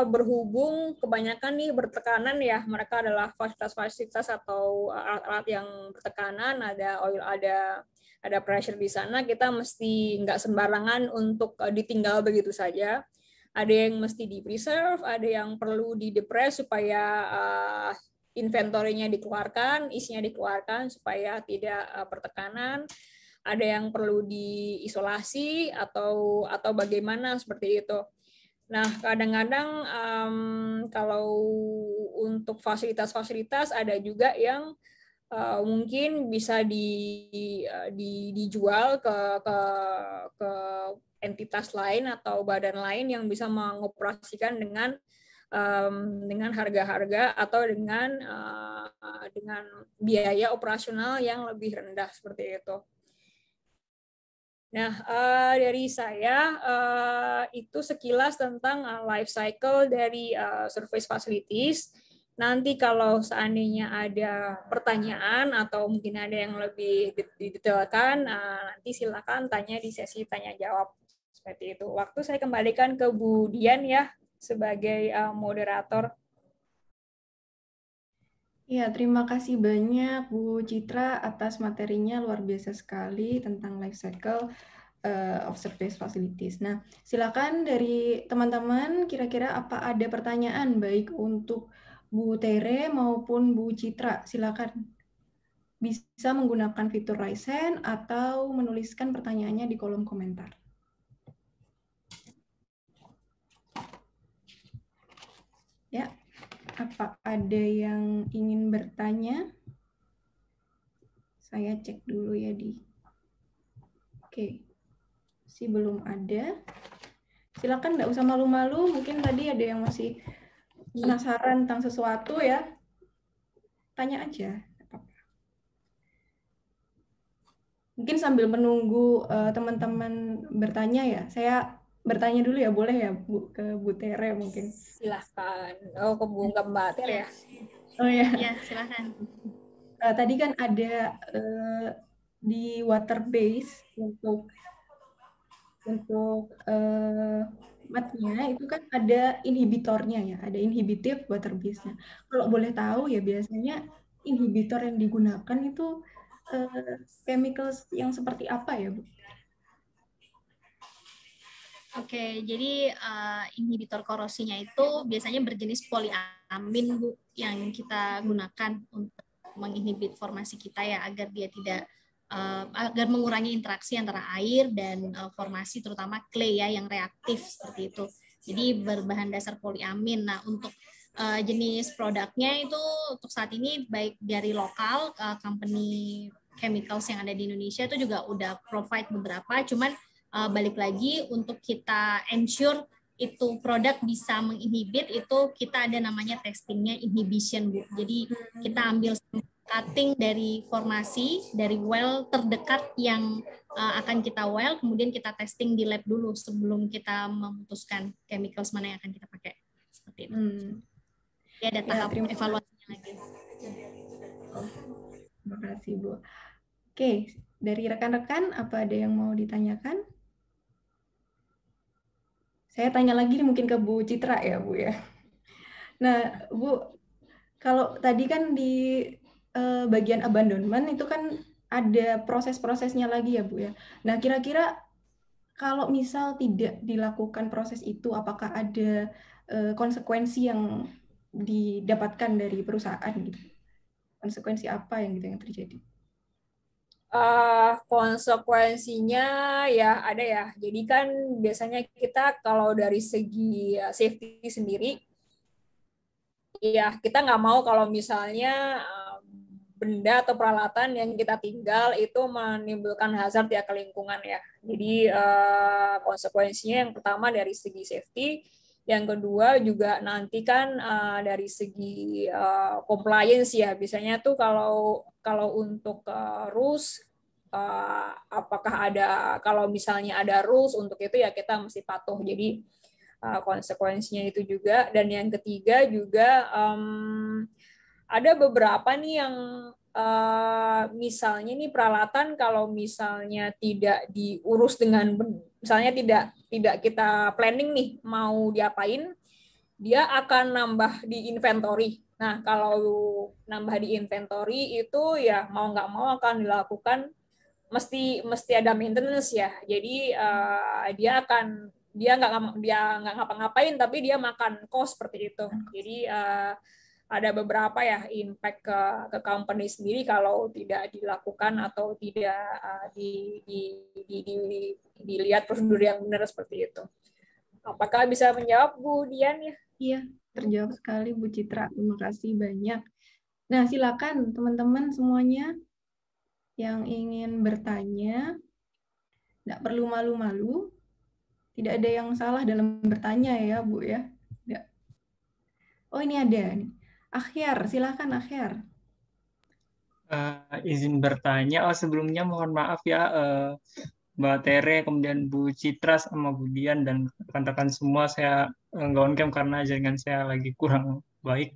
Berhubung kebanyakan nih bertekanan ya, mereka adalah fasilitas-fasilitas atau alat-alat yang bertekanan, ada oil, ada pressure di sana, kita mesti nggak sembarangan untuk ditinggal begitu saja. Ada yang mesti di-preserve, ada yang perlu di-depress supaya inventory-nya dikeluarkan, isinya dikeluarkan supaya tidak bertekanan. Ada yang perlu diisolasi atau bagaimana seperti itu. Nah, kadang-kadang kalau untuk fasilitas-fasilitas ada juga yang mungkin bisa dijual ke entitas lain atau badan lain yang bisa mengoperasikan dengan harga-harga atau dengan biaya operasional yang lebih rendah seperti itu. Nah, dari saya itu sekilas tentang life cycle dari surface facilities. Nanti kalau seandainya ada pertanyaan atau mungkin ada yang lebih didetailkan, nanti silakan tanya di sesi tanya jawab seperti itu. Waktu saya kembalikan ke Bu Dian ya sebagai moderator. Ya, terima kasih banyak Bu Citra atas materinya, luar biasa sekali tentang life cycle of surface facilities. Nah, silakan dari teman-teman, kira-kira apa ada pertanyaan baik untuk Bu Tere maupun Bu Citra? Silakan. Bisa menggunakan fitur Raise Hand atau menuliskan pertanyaannya di kolom komentar. Ya, apa ada yang ingin bertanya? Saya cek dulu ya di... Oke, sih belum ada. Silakan, nggak usah malu-malu. Mungkin tadi ada yang masih penasaran tentang sesuatu ya. Tanya aja. Mungkin sambil menunggu teman-teman bertanya ya. Saya bertanya dulu ya, boleh ya Bu, ke Bu Tere mungkin. Silahkan. Oh, ke Bu Mbak Tere ya. Oh ya. Ya, silahkan. Tadi kan ada di water base untuk matnya itu kan ada inhibitornya ya, ada inhibitive water base-nya. Kalau boleh tahu ya biasanya inhibitor yang digunakan itu chemicals yang seperti apa ya, Bu? Oke, jadi inhibitor korosinya itu biasanya berjenis poliamin, Bu, yang kita gunakan untuk menginhibit formasi kita ya, agar dia tidak agar mengurangi interaksi antara air dan formasi, terutama clay ya yang reaktif seperti itu. Jadi berbahan dasar poliamin. Nah, untuk jenis produknya itu untuk saat ini baik dari lokal company chemicals yang ada di Indonesia itu juga udah provide beberapa, cuman balik lagi untuk kita ensure itu produk bisa menginhibit, itu kita ada namanya testingnya inhibition, Bu. Jadi kita ambil cutting dari formasi dari well terdekat yang akan kita well, kemudian kita testing di lab dulu sebelum kita memutuskan chemicals mana yang akan kita pakai seperti itu. Ya, ada tahap evaluasinya lagi. Oh, terima kasih, Bu. Oke, dari rekan-rekan apa ada yang mau ditanyakan? Saya tanya lagi mungkin ke Bu Citra ya, Bu ya. Nah, Bu, kalau tadi kan di bagian abandonment itu kan ada proses-prosesnya lagi ya, Bu ya. Nah, kira-kira kalau misal tidak dilakukan proses itu, apakah ada konsekuensi yang didapatkan dari perusahaan gitu? Konsekuensi apa yang terjadi? Konsekuensinya ya ada ya. Jadi kan biasanya kita kalau dari segi safety sendiri, ya kita nggak mau kalau misalnya benda atau peralatan yang kita tinggal itu menimbulkan hazard ya ke lingkungan ya. Jadi konsekuensinya yang pertama dari segi safety, yang kedua juga nanti kan dari segi compliance ya. Biasanya tuh kalau untuk rules, apakah ada, kalau misalnya ada rules untuk itu ya kita mesti patuh. Jadi konsekuensinya itu juga. Dan yang ketiga juga ada beberapa nih yang misalnya nih peralatan kalau misalnya tidak diurus dengan, misalnya tidak kita planning nih mau diapain, dia akan nambah di inventory. Nah, kalau nambah di inventory itu ya mau nggak mau akan dilakukan, mesti ada maintenance ya. Jadi dia nggak ngapa-ngapain tapi dia makan cost seperti itu. Jadi ada beberapa ya impact ke company sendiri kalau tidak dilakukan atau tidak dilihat prosedur yang benar seperti itu. Apakah bisa menjawab Bu Dian ya? Iya, terjawab sekali Bu Citra. Terima kasih banyak. Nah, silakan teman-teman semuanya yang ingin bertanya. Nggak perlu malu-malu. Tidak ada yang salah dalam bertanya ya, Bu ya. Nggak. Oh, ini ada nih. Akhyar, silakan Akhyar. Izin bertanya. Sebelumnya mohon maaf ya, Mbak Tere, kemudian Bu Citra sama Bu Dian dan rekan-rekan semua, saya nggak on cam karena jaringan saya lagi kurang baik.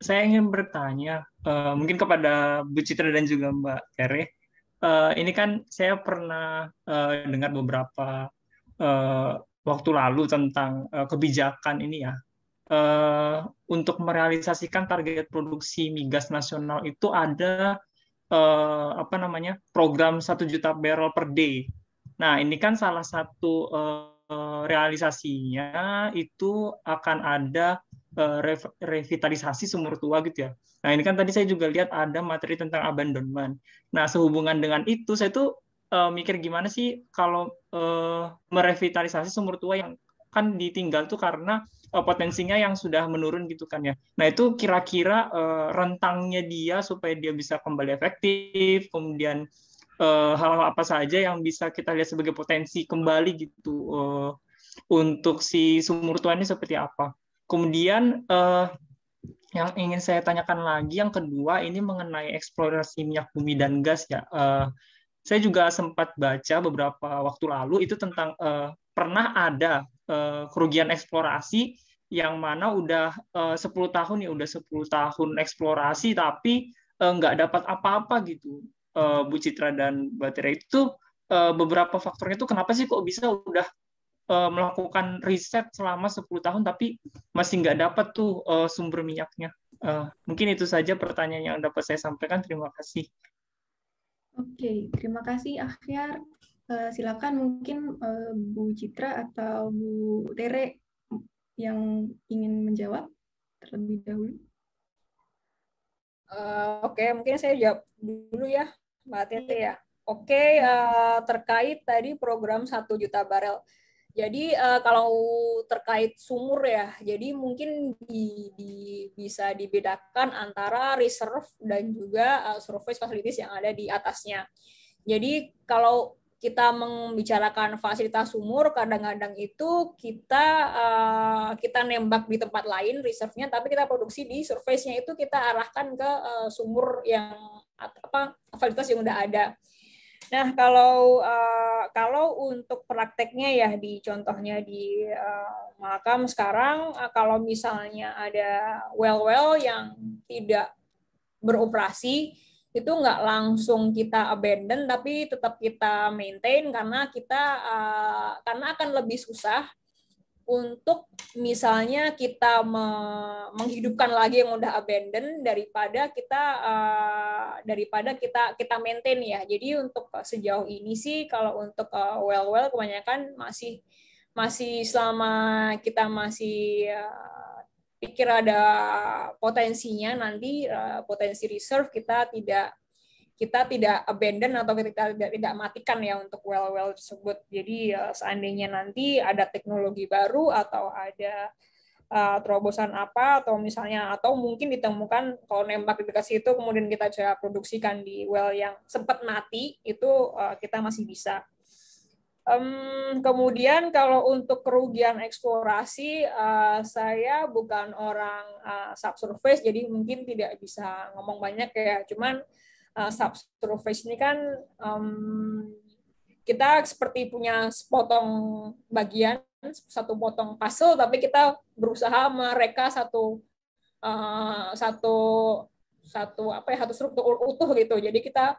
Saya ingin bertanya, mungkin kepada Bu Citra dan juga Mbak Tere. Ini kan saya pernah dengar beberapa waktu lalu tentang kebijakan ini ya. Untuk merealisasikan target produksi migas nasional itu ada program 1 juta barrel per day. Nah, ini kan salah satu realisasinya itu akan ada revitalisasi sumur tua gitu ya. Nah, ini kan tadi saya juga lihat ada materi tentang abandonment. Nah, sehubungan dengan itu saya tuh mikir gimana sih kalau merevitalisasi sumur tua yang kan ditinggal tuh karena potensinya yang sudah menurun gitu kan ya. Nah, itu kira-kira rentangnya dia supaya dia bisa kembali efektif, kemudian hal-hal apa saja yang bisa kita lihat sebagai potensi kembali gitu untuk si sumur tua ini seperti apa. Kemudian yang ingin saya tanyakan lagi yang kedua ini mengenai eksplorasi minyak bumi dan gas ya. Saya juga sempat baca beberapa waktu lalu itu tentang pernah ada kerugian eksplorasi yang mana udah 10 tahun ya, udah 10 tahun eksplorasi tapi nggak dapat apa-apa gitu. Bu Citra dan Mbak Tere, itu beberapa faktornya itu kenapa sih kok bisa udah melakukan riset selama 10 tahun tapi masih nggak dapat tuh sumber minyaknya. Mungkin itu saja pertanyaan yang dapat saya sampaikan. Terima kasih. Oke, terima kasih Akhyar. Silakan mungkin Bu Citra atau Bu Tere yang ingin menjawab terlebih dahulu. Oke, mungkin saya jawab dulu ya, Mbak Tere ya. Oke, terkait tadi program 1 juta barel. Jadi kalau terkait sumur ya, jadi mungkin bisa dibedakan antara reserve dan juga surface facilities yang ada di atasnya. Jadi kalau kita membicarakan fasilitas sumur, kadang-kadang itu kita nembak di tempat lain reserve-nya, tapi kita produksi di surface-nya itu kita arahkan ke sumur yang fasilitas yang udah ada. Nah, kalau untuk prakteknya ya di contohnya di Mahakam sekarang, kalau misalnya ada well-well yang tidak beroperasi, itu nggak langsung kita abandon, tapi tetap kita maintain karena akan lebih susah untuk misalnya kita menghidupkan lagi yang udah abandon daripada kita maintain ya. Jadi untuk sejauh ini sih kalau untuk well kebanyakan masih selama kita masih pikir ada potensinya nanti potensi reserve kita tidak abandon atau kita tidak matikan ya untuk well tersebut. Jadi seandainya nanti ada teknologi baru atau ada terobosan apa, atau misalnya, atau mungkin ditemukan kalau nembak di dekat situ kemudian kita coba produksikan di well yang sempat mati, itu kita masih bisa. Kemudian kalau untuk kerugian eksplorasi, saya bukan orang subsurface, jadi mungkin tidak bisa ngomong banyak ya. Cuman subsurface ini kan kita seperti punya sepotong bagian, satu potong puzzle, tapi kita berusaha mereka satu struktur utuh gitu. Jadi kita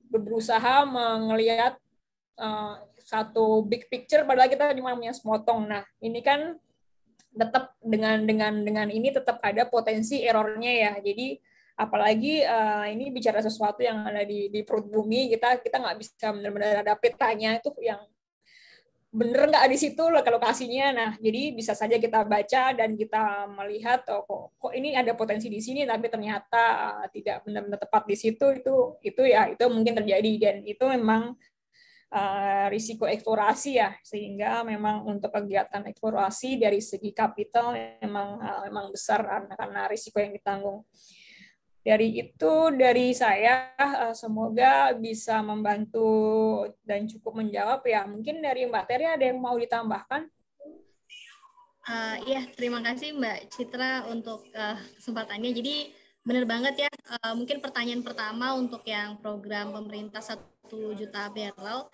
berusaha melihat satu big picture, padahal kita cuma punya sepotong. Nah, ini kan tetap dengan ini tetap ada potensi errornya ya. Jadi apalagi ini bicara sesuatu yang ada di perut bumi, kita nggak bisa benar-benar ada petanya itu yang bener nggak di situ lokasinya. Nah, jadi bisa saja kita baca dan kita melihat kok ini ada potensi di sini, tapi ternyata tidak benar-benar tepat di situ. Itu mungkin terjadi, dan itu memang risiko eksplorasi ya, sehingga memang untuk kegiatan eksplorasi dari segi kapital memang besar karena risiko yang ditanggung. Dari saya, semoga bisa membantu dan cukup menjawab ya. Mungkin dari Mbak Teri ada yang mau ditambahkan? Iya, terima kasih Mbak Citra untuk kesempatannya. Jadi benar banget ya, mungkin pertanyaan pertama untuk yang program pemerintah 1 juta barrel,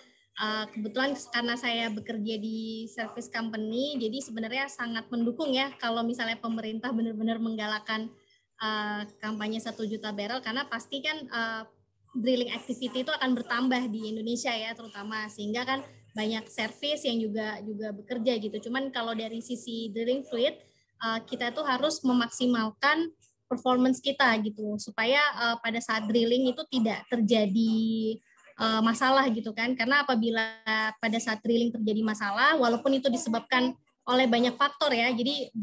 kebetulan karena saya bekerja di service company, jadi sebenarnya sangat mendukung ya kalau misalnya pemerintah benar-benar menggalakkan kampanye 1 juta barrel, karena pasti kan drilling activity itu akan bertambah di Indonesia ya terutama, sehingga kan banyak service yang juga bekerja gitu. Cuman kalau dari sisi drilling fluid, kita tuh harus memaksimalkan performance kita gitu, supaya pada saat drilling itu tidak terjadi masalah gitu kan. Karena apabila pada saat drilling terjadi masalah, walaupun itu disebabkan oleh banyak faktor ya, jadi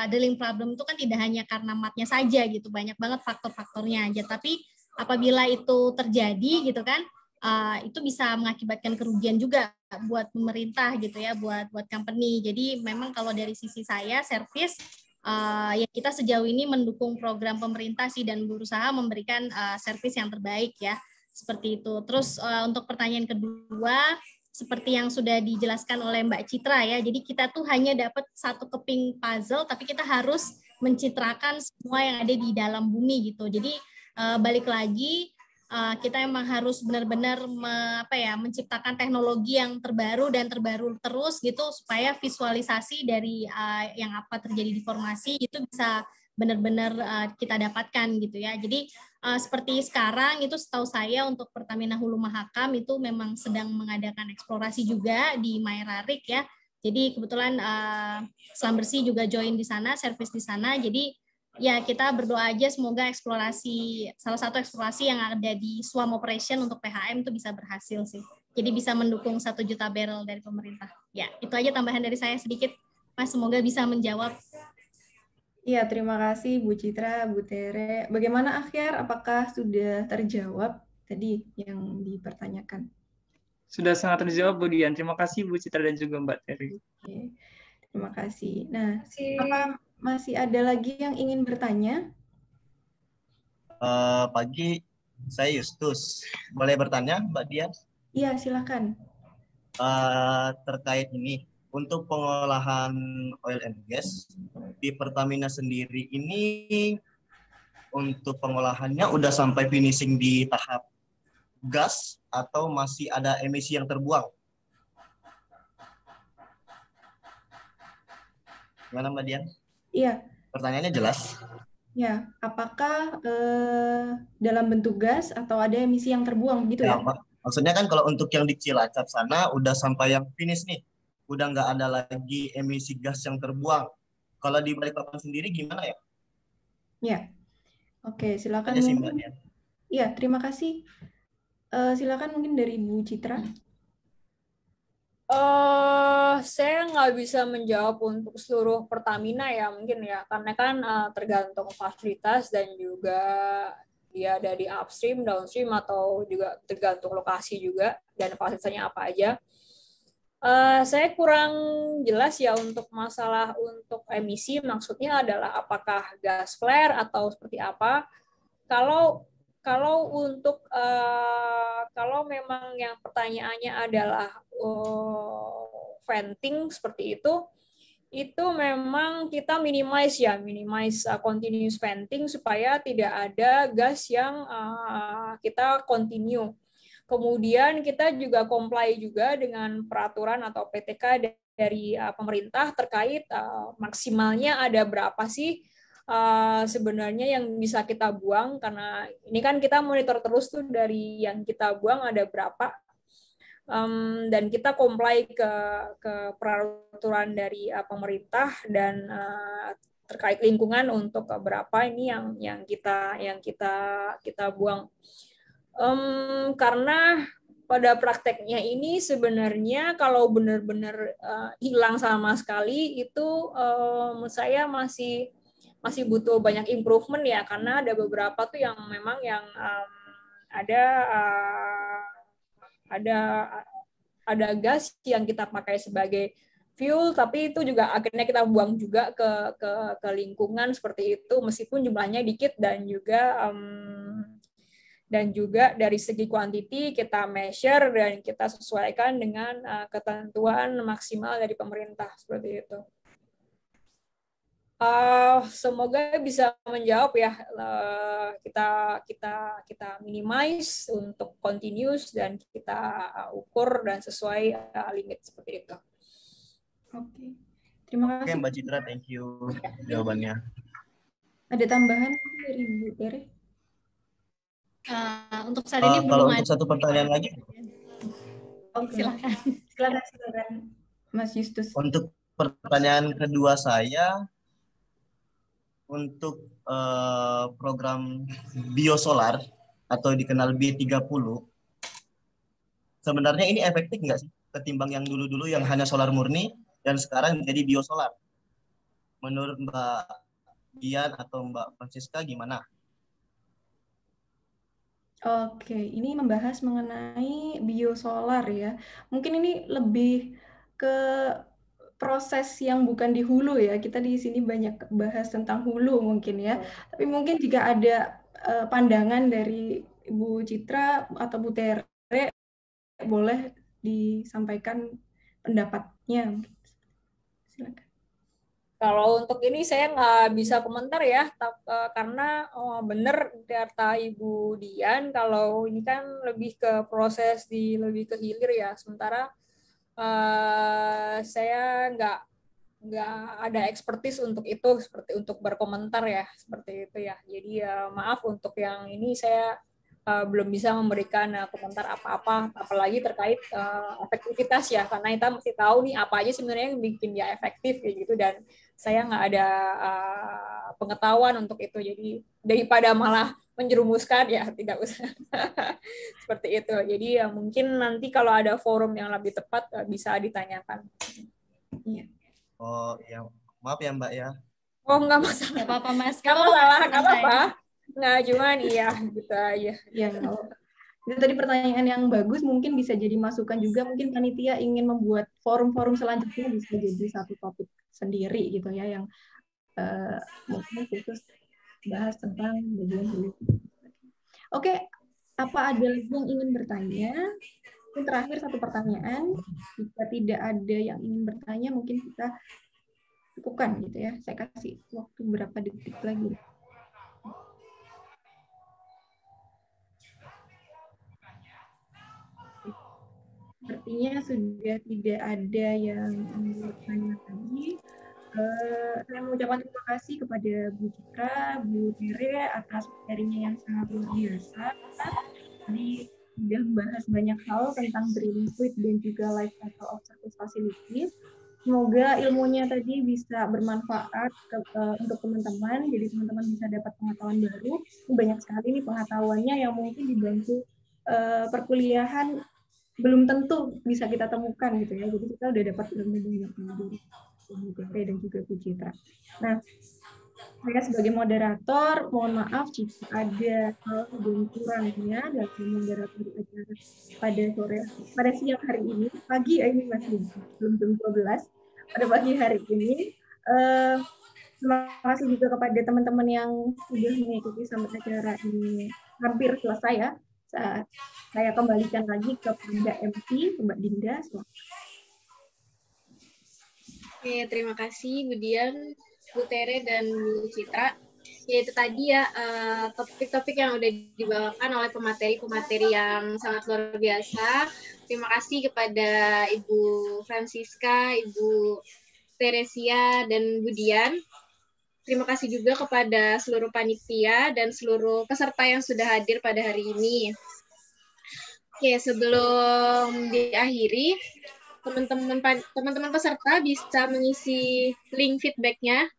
drilling problem itu kan tidak hanya karena matnya saja gitu, banyak banget faktor-faktornya aja. Tapi apabila itu terjadi gitu kan, itu bisa mengakibatkan kerugian juga buat pemerintah gitu ya, buat company. Jadi memang kalau dari sisi saya service, ya kita sejauh ini mendukung program pemerintah sih dan berusaha memberikan service yang terbaik ya, seperti itu. Terus untuk pertanyaan kedua, seperti yang sudah dijelaskan oleh Mbak Citra ya, jadi kita tuh hanya dapat satu keping puzzle, tapi kita harus mencitrakan semua yang ada di dalam bumi gitu. Jadi balik lagi, kita emang harus benar-benar menciptakan teknologi yang terbaru dan terbaru terus gitu, supaya visualisasi dari yang apa terjadi di formasi itu bisa benar-benar kita dapatkan gitu ya. Jadi seperti sekarang itu setahu saya untuk Pertamina Hulu Mahakam itu memang sedang mengadakan eksplorasi juga di Maerarik ya. Jadi kebetulan Selam Bersih juga join di sana, service di sana. Jadi ya kita berdoa aja semoga salah satu eksplorasi yang ada di Swam Operation untuk PHM itu bisa berhasil sih. Jadi bisa mendukung 1 juta barrel dari pemerintah. Ya, itu aja tambahan dari saya sedikit. Mas, semoga bisa menjawab. Iya, terima kasih Bu Citra, Bu Tere. Bagaimana Akhyar? Apakah sudah terjawab tadi yang dipertanyakan? Sudah sangat terjawab Bu Dian. Terima kasih Bu Citra dan juga Mbak Teri. Oke. Terima kasih. Nah, apa masih ada lagi yang ingin bertanya? Pagi, saya Justus. Boleh bertanya Mbak Dian? Iya, silakan. Terkait ini, untuk pengolahan oil and gas di Pertamina sendiri ini, untuk pengolahannya udah sampai finishing di tahap gas atau masih ada emisi yang terbuang? Gimana Mbak Dian? Iya. Pertanyaannya jelas? Ya, apakah dalam bentuk gas atau ada emisi yang terbuang gitu ya? Maksudnya kan kalau untuk yang di Cilacap sana udah sampai yang finish nih, udah nggak ada lagi emisi gas yang terbuang. Kalau di Balikpapan sendiri gimana ya? Ya, oke, silakan. Iya, terima kasih. Silakan mungkin dari Bu Citra. Saya nggak bisa menjawab untuk seluruh Pertamina ya mungkin ya, karena kan tergantung fasilitas dan juga dia ada di upstream, downstream, atau juga tergantung lokasi juga dan fasilitasnya apa aja. Saya kurang jelas ya untuk masalah untuk emisi, maksudnya adalah apakah gas flare atau seperti apa. Kalau untuk kalau memang yang pertanyaannya adalah venting seperti itu memang kita minimize continuous venting supaya tidak ada gas yang kita continue. Kemudian kita juga comply juga dengan peraturan atau PTK dari pemerintah terkait maksimalnya ada berapa sih sebenarnya yang bisa kita buang, karena ini kan kita monitor terus tuh dari yang kita buang ada berapa, dan kita comply ke peraturan dari pemerintah dan terkait lingkungan untuk berapa ini yang kita buang. Karena pada prakteknya ini sebenarnya kalau benar-benar hilang sama sekali itu menurut saya masih butuh banyak improvement ya, karena ada beberapa tuh yang memang yang ada gas yang kita pakai sebagai fuel, tapi itu juga akhirnya kita buang juga ke lingkungan seperti itu, meskipun jumlahnya dikit dan juga dari segi quantity kita measure dan kita sesuaikan dengan ketentuan maksimal dari pemerintah seperti itu. Semoga bisa menjawab ya, kita minimize untuk continuous dan kita ukur dan sesuai limit seperti itu. Oke, terima kasih. Oke, Mbak Citra, thank you jawabannya. Ada tambahan dari Bu Tere? Untuk saat ini kalau belum untuk satu pertanyaan lagi. Oke. Silakan Mas Justus. Untuk pertanyaan kedua saya, untuk program biosolar atau dikenal B30, sebenarnya ini efektif nggak sih ketimbang yang dulu-dulu yang hanya solar murni dan sekarang jadi biosolar? Menurut Mbak Dian atau Mbak Francisca gimana? Oke, ini membahas mengenai biosolar ya. Mungkin ini lebih ke proses yang bukan di hulu ya. Kita di sini banyak bahas tentang hulu mungkin ya. Tapi mungkin jika ada pandangan dari Ibu Citra atau Bu Tere, boleh disampaikan pendapatnya. Silakan. Kalau untuk ini saya nggak bisa komentar ya, karena benar kata Ibu Dian, kalau ini kan lebih ke proses lebih ke hilir ya, sementara saya nggak ada expertise untuk itu, seperti untuk berkomentar ya, seperti itu ya. Jadi maaf untuk yang ini saya belum bisa memberikan komentar apa-apa, apalagi terkait efektivitas ya, karena kita mesti tahu nih apa aja sebenarnya yang bikin dia efektif kayak gitu, dan saya nggak ada pengetahuan untuk itu, jadi daripada malah menjerumuskan ya tidak usah. Seperti itu. Jadi ya mungkin nanti kalau ada forum yang lebih tepat bisa ditanyakan. Iya. Oh ya, maaf ya Mbak ya. Oh nggak masalah. Nggak apa-apa Mas. Nggak masalah, nggak apa-apa. Nah cuman iya gitu aja. Ya, itu tadi pertanyaan yang bagus, mungkin bisa jadi masukan juga, mungkin panitia ingin membuat forum-forum selanjutnya bisa jadi satu topik sendiri gitu ya, yang mungkin khusus bahas tentang bagian hulu. Oke, apa ada lagi yang ingin bertanya? Yang terakhir satu pertanyaan, jika tidak ada yang ingin bertanya mungkin kita cukupkan gitu ya, saya kasih waktu berapa detik lagi. Sepertinya sudah tidak ada yang bertanya lagi. Saya mengucapkan terima kasih kepada Bu Citra, Bu Tere atas materinya yang sangat luar biasa. Tadi sudah membahas banyak hal tentang drilling fluid dan juga life cycle of surface facilities. Semoga ilmunya tadi bisa bermanfaat untuk teman-teman, jadi teman-teman bisa dapat pengetahuan baru. Banyak sekali nih pengetahuannya yang mungkin dibantu perkuliahan belum tentu bisa kita temukan gitu ya. Jadi kita udah dapat ilmu banyak dari Bu Tere dan juga Bu Citra. Nah, Saya sebagai moderator, mohon maaf jika ada salah dan kurangnya dalam moderator acara pada siang hari ini, pagi ini masih belum jam 12, pada pagi hari ini. Terima kasih juga kepada teman-teman yang sudah mengikuti sampai acara ini hampir selesai ya. Saya kembalikan lagi kepada MC, Mbak Dinda. Oke, terima kasih Bu Dian, Bu Tere, dan Bu Citra. Ya, itu tadi ya topik-topik yang udah dibawakan oleh pemateri-pemateri yang sangat luar biasa. Terima kasih kepada Ibu Francisca, Ibu Teresia, dan Bu Dian. Terima kasih juga kepada seluruh panitia dan seluruh peserta yang sudah hadir pada hari ini. Oke, sebelum diakhiri, teman-teman peserta bisa mengisi link feedback-nya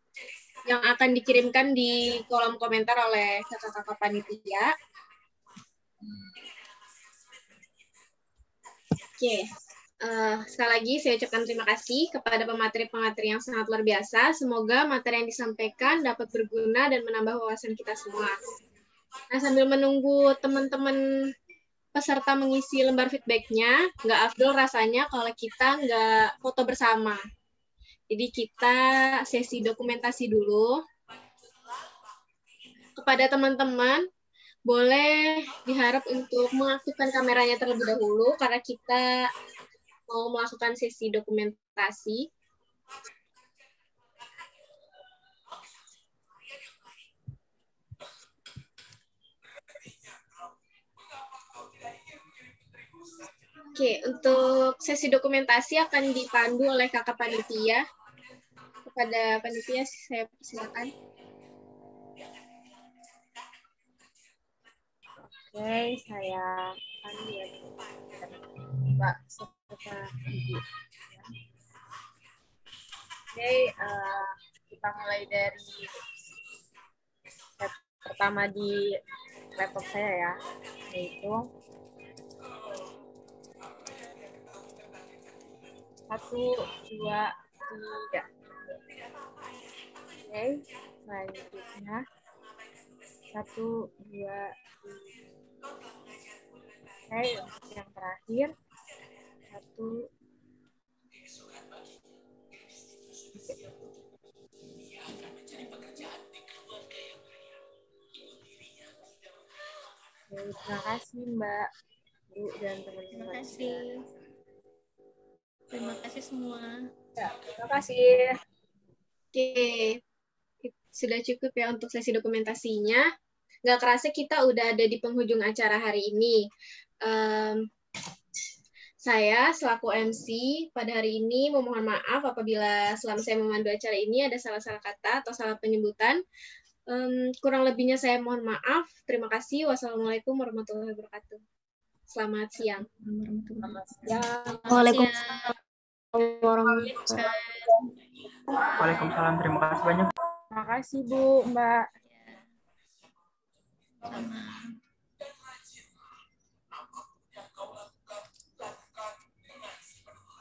yang akan dikirimkan di kolom komentar oleh kakak-kakak panitia. Oke, sekali lagi saya ucapkan terima kasih kepada pemateri-pemateri yang sangat luar biasa. Semoga materi yang disampaikan dapat berguna dan menambah wawasan kita semua. Nah, sambil menunggu teman-teman peserta mengisi lembar feedback-nya, nggak afdol rasanya kalau kita nggak foto bersama. Jadi kita sesi dokumentasi dulu. Kepada teman-teman, boleh diharap untuk mengaktifkan kameranya terlebih dahulu karena kita mau melakukan sesi dokumentasi. Oke, untuk sesi dokumentasi akan dipandu oleh kakak panitia. Kepada panitia, saya persilakan. Oke, saya pandu ya, Mbak serta Ibu. Oke, kita mulai dari step pertama di laptop saya ya, yaitu 1, 2, 3. Oke, selanjutnya 1, 2, 3. Oke, untuk yang terakhir 1. Terima kasih Mbak, Bu, dan teman-teman. Terima kasih. Terima kasih semua. Ya, terima kasih. Oke, sudah cukup ya untuk sesi dokumentasinya. Nggak kerasa kita udah ada di penghujung acara hari ini. Saya selaku MC pada hari ini memohon maaf apabila selama saya memandu acara ini ada salah-salah kata atau salah penyebutan. Kurang lebihnya saya mohon maaf. Terima kasih. Wassalamualaikum warahmatullahi wabarakatuh. Selamat siang. Waalaikumsalam. Waalaikumsalam. Terima kasih banyak. Terima kasih Bu, Mbak. Sama.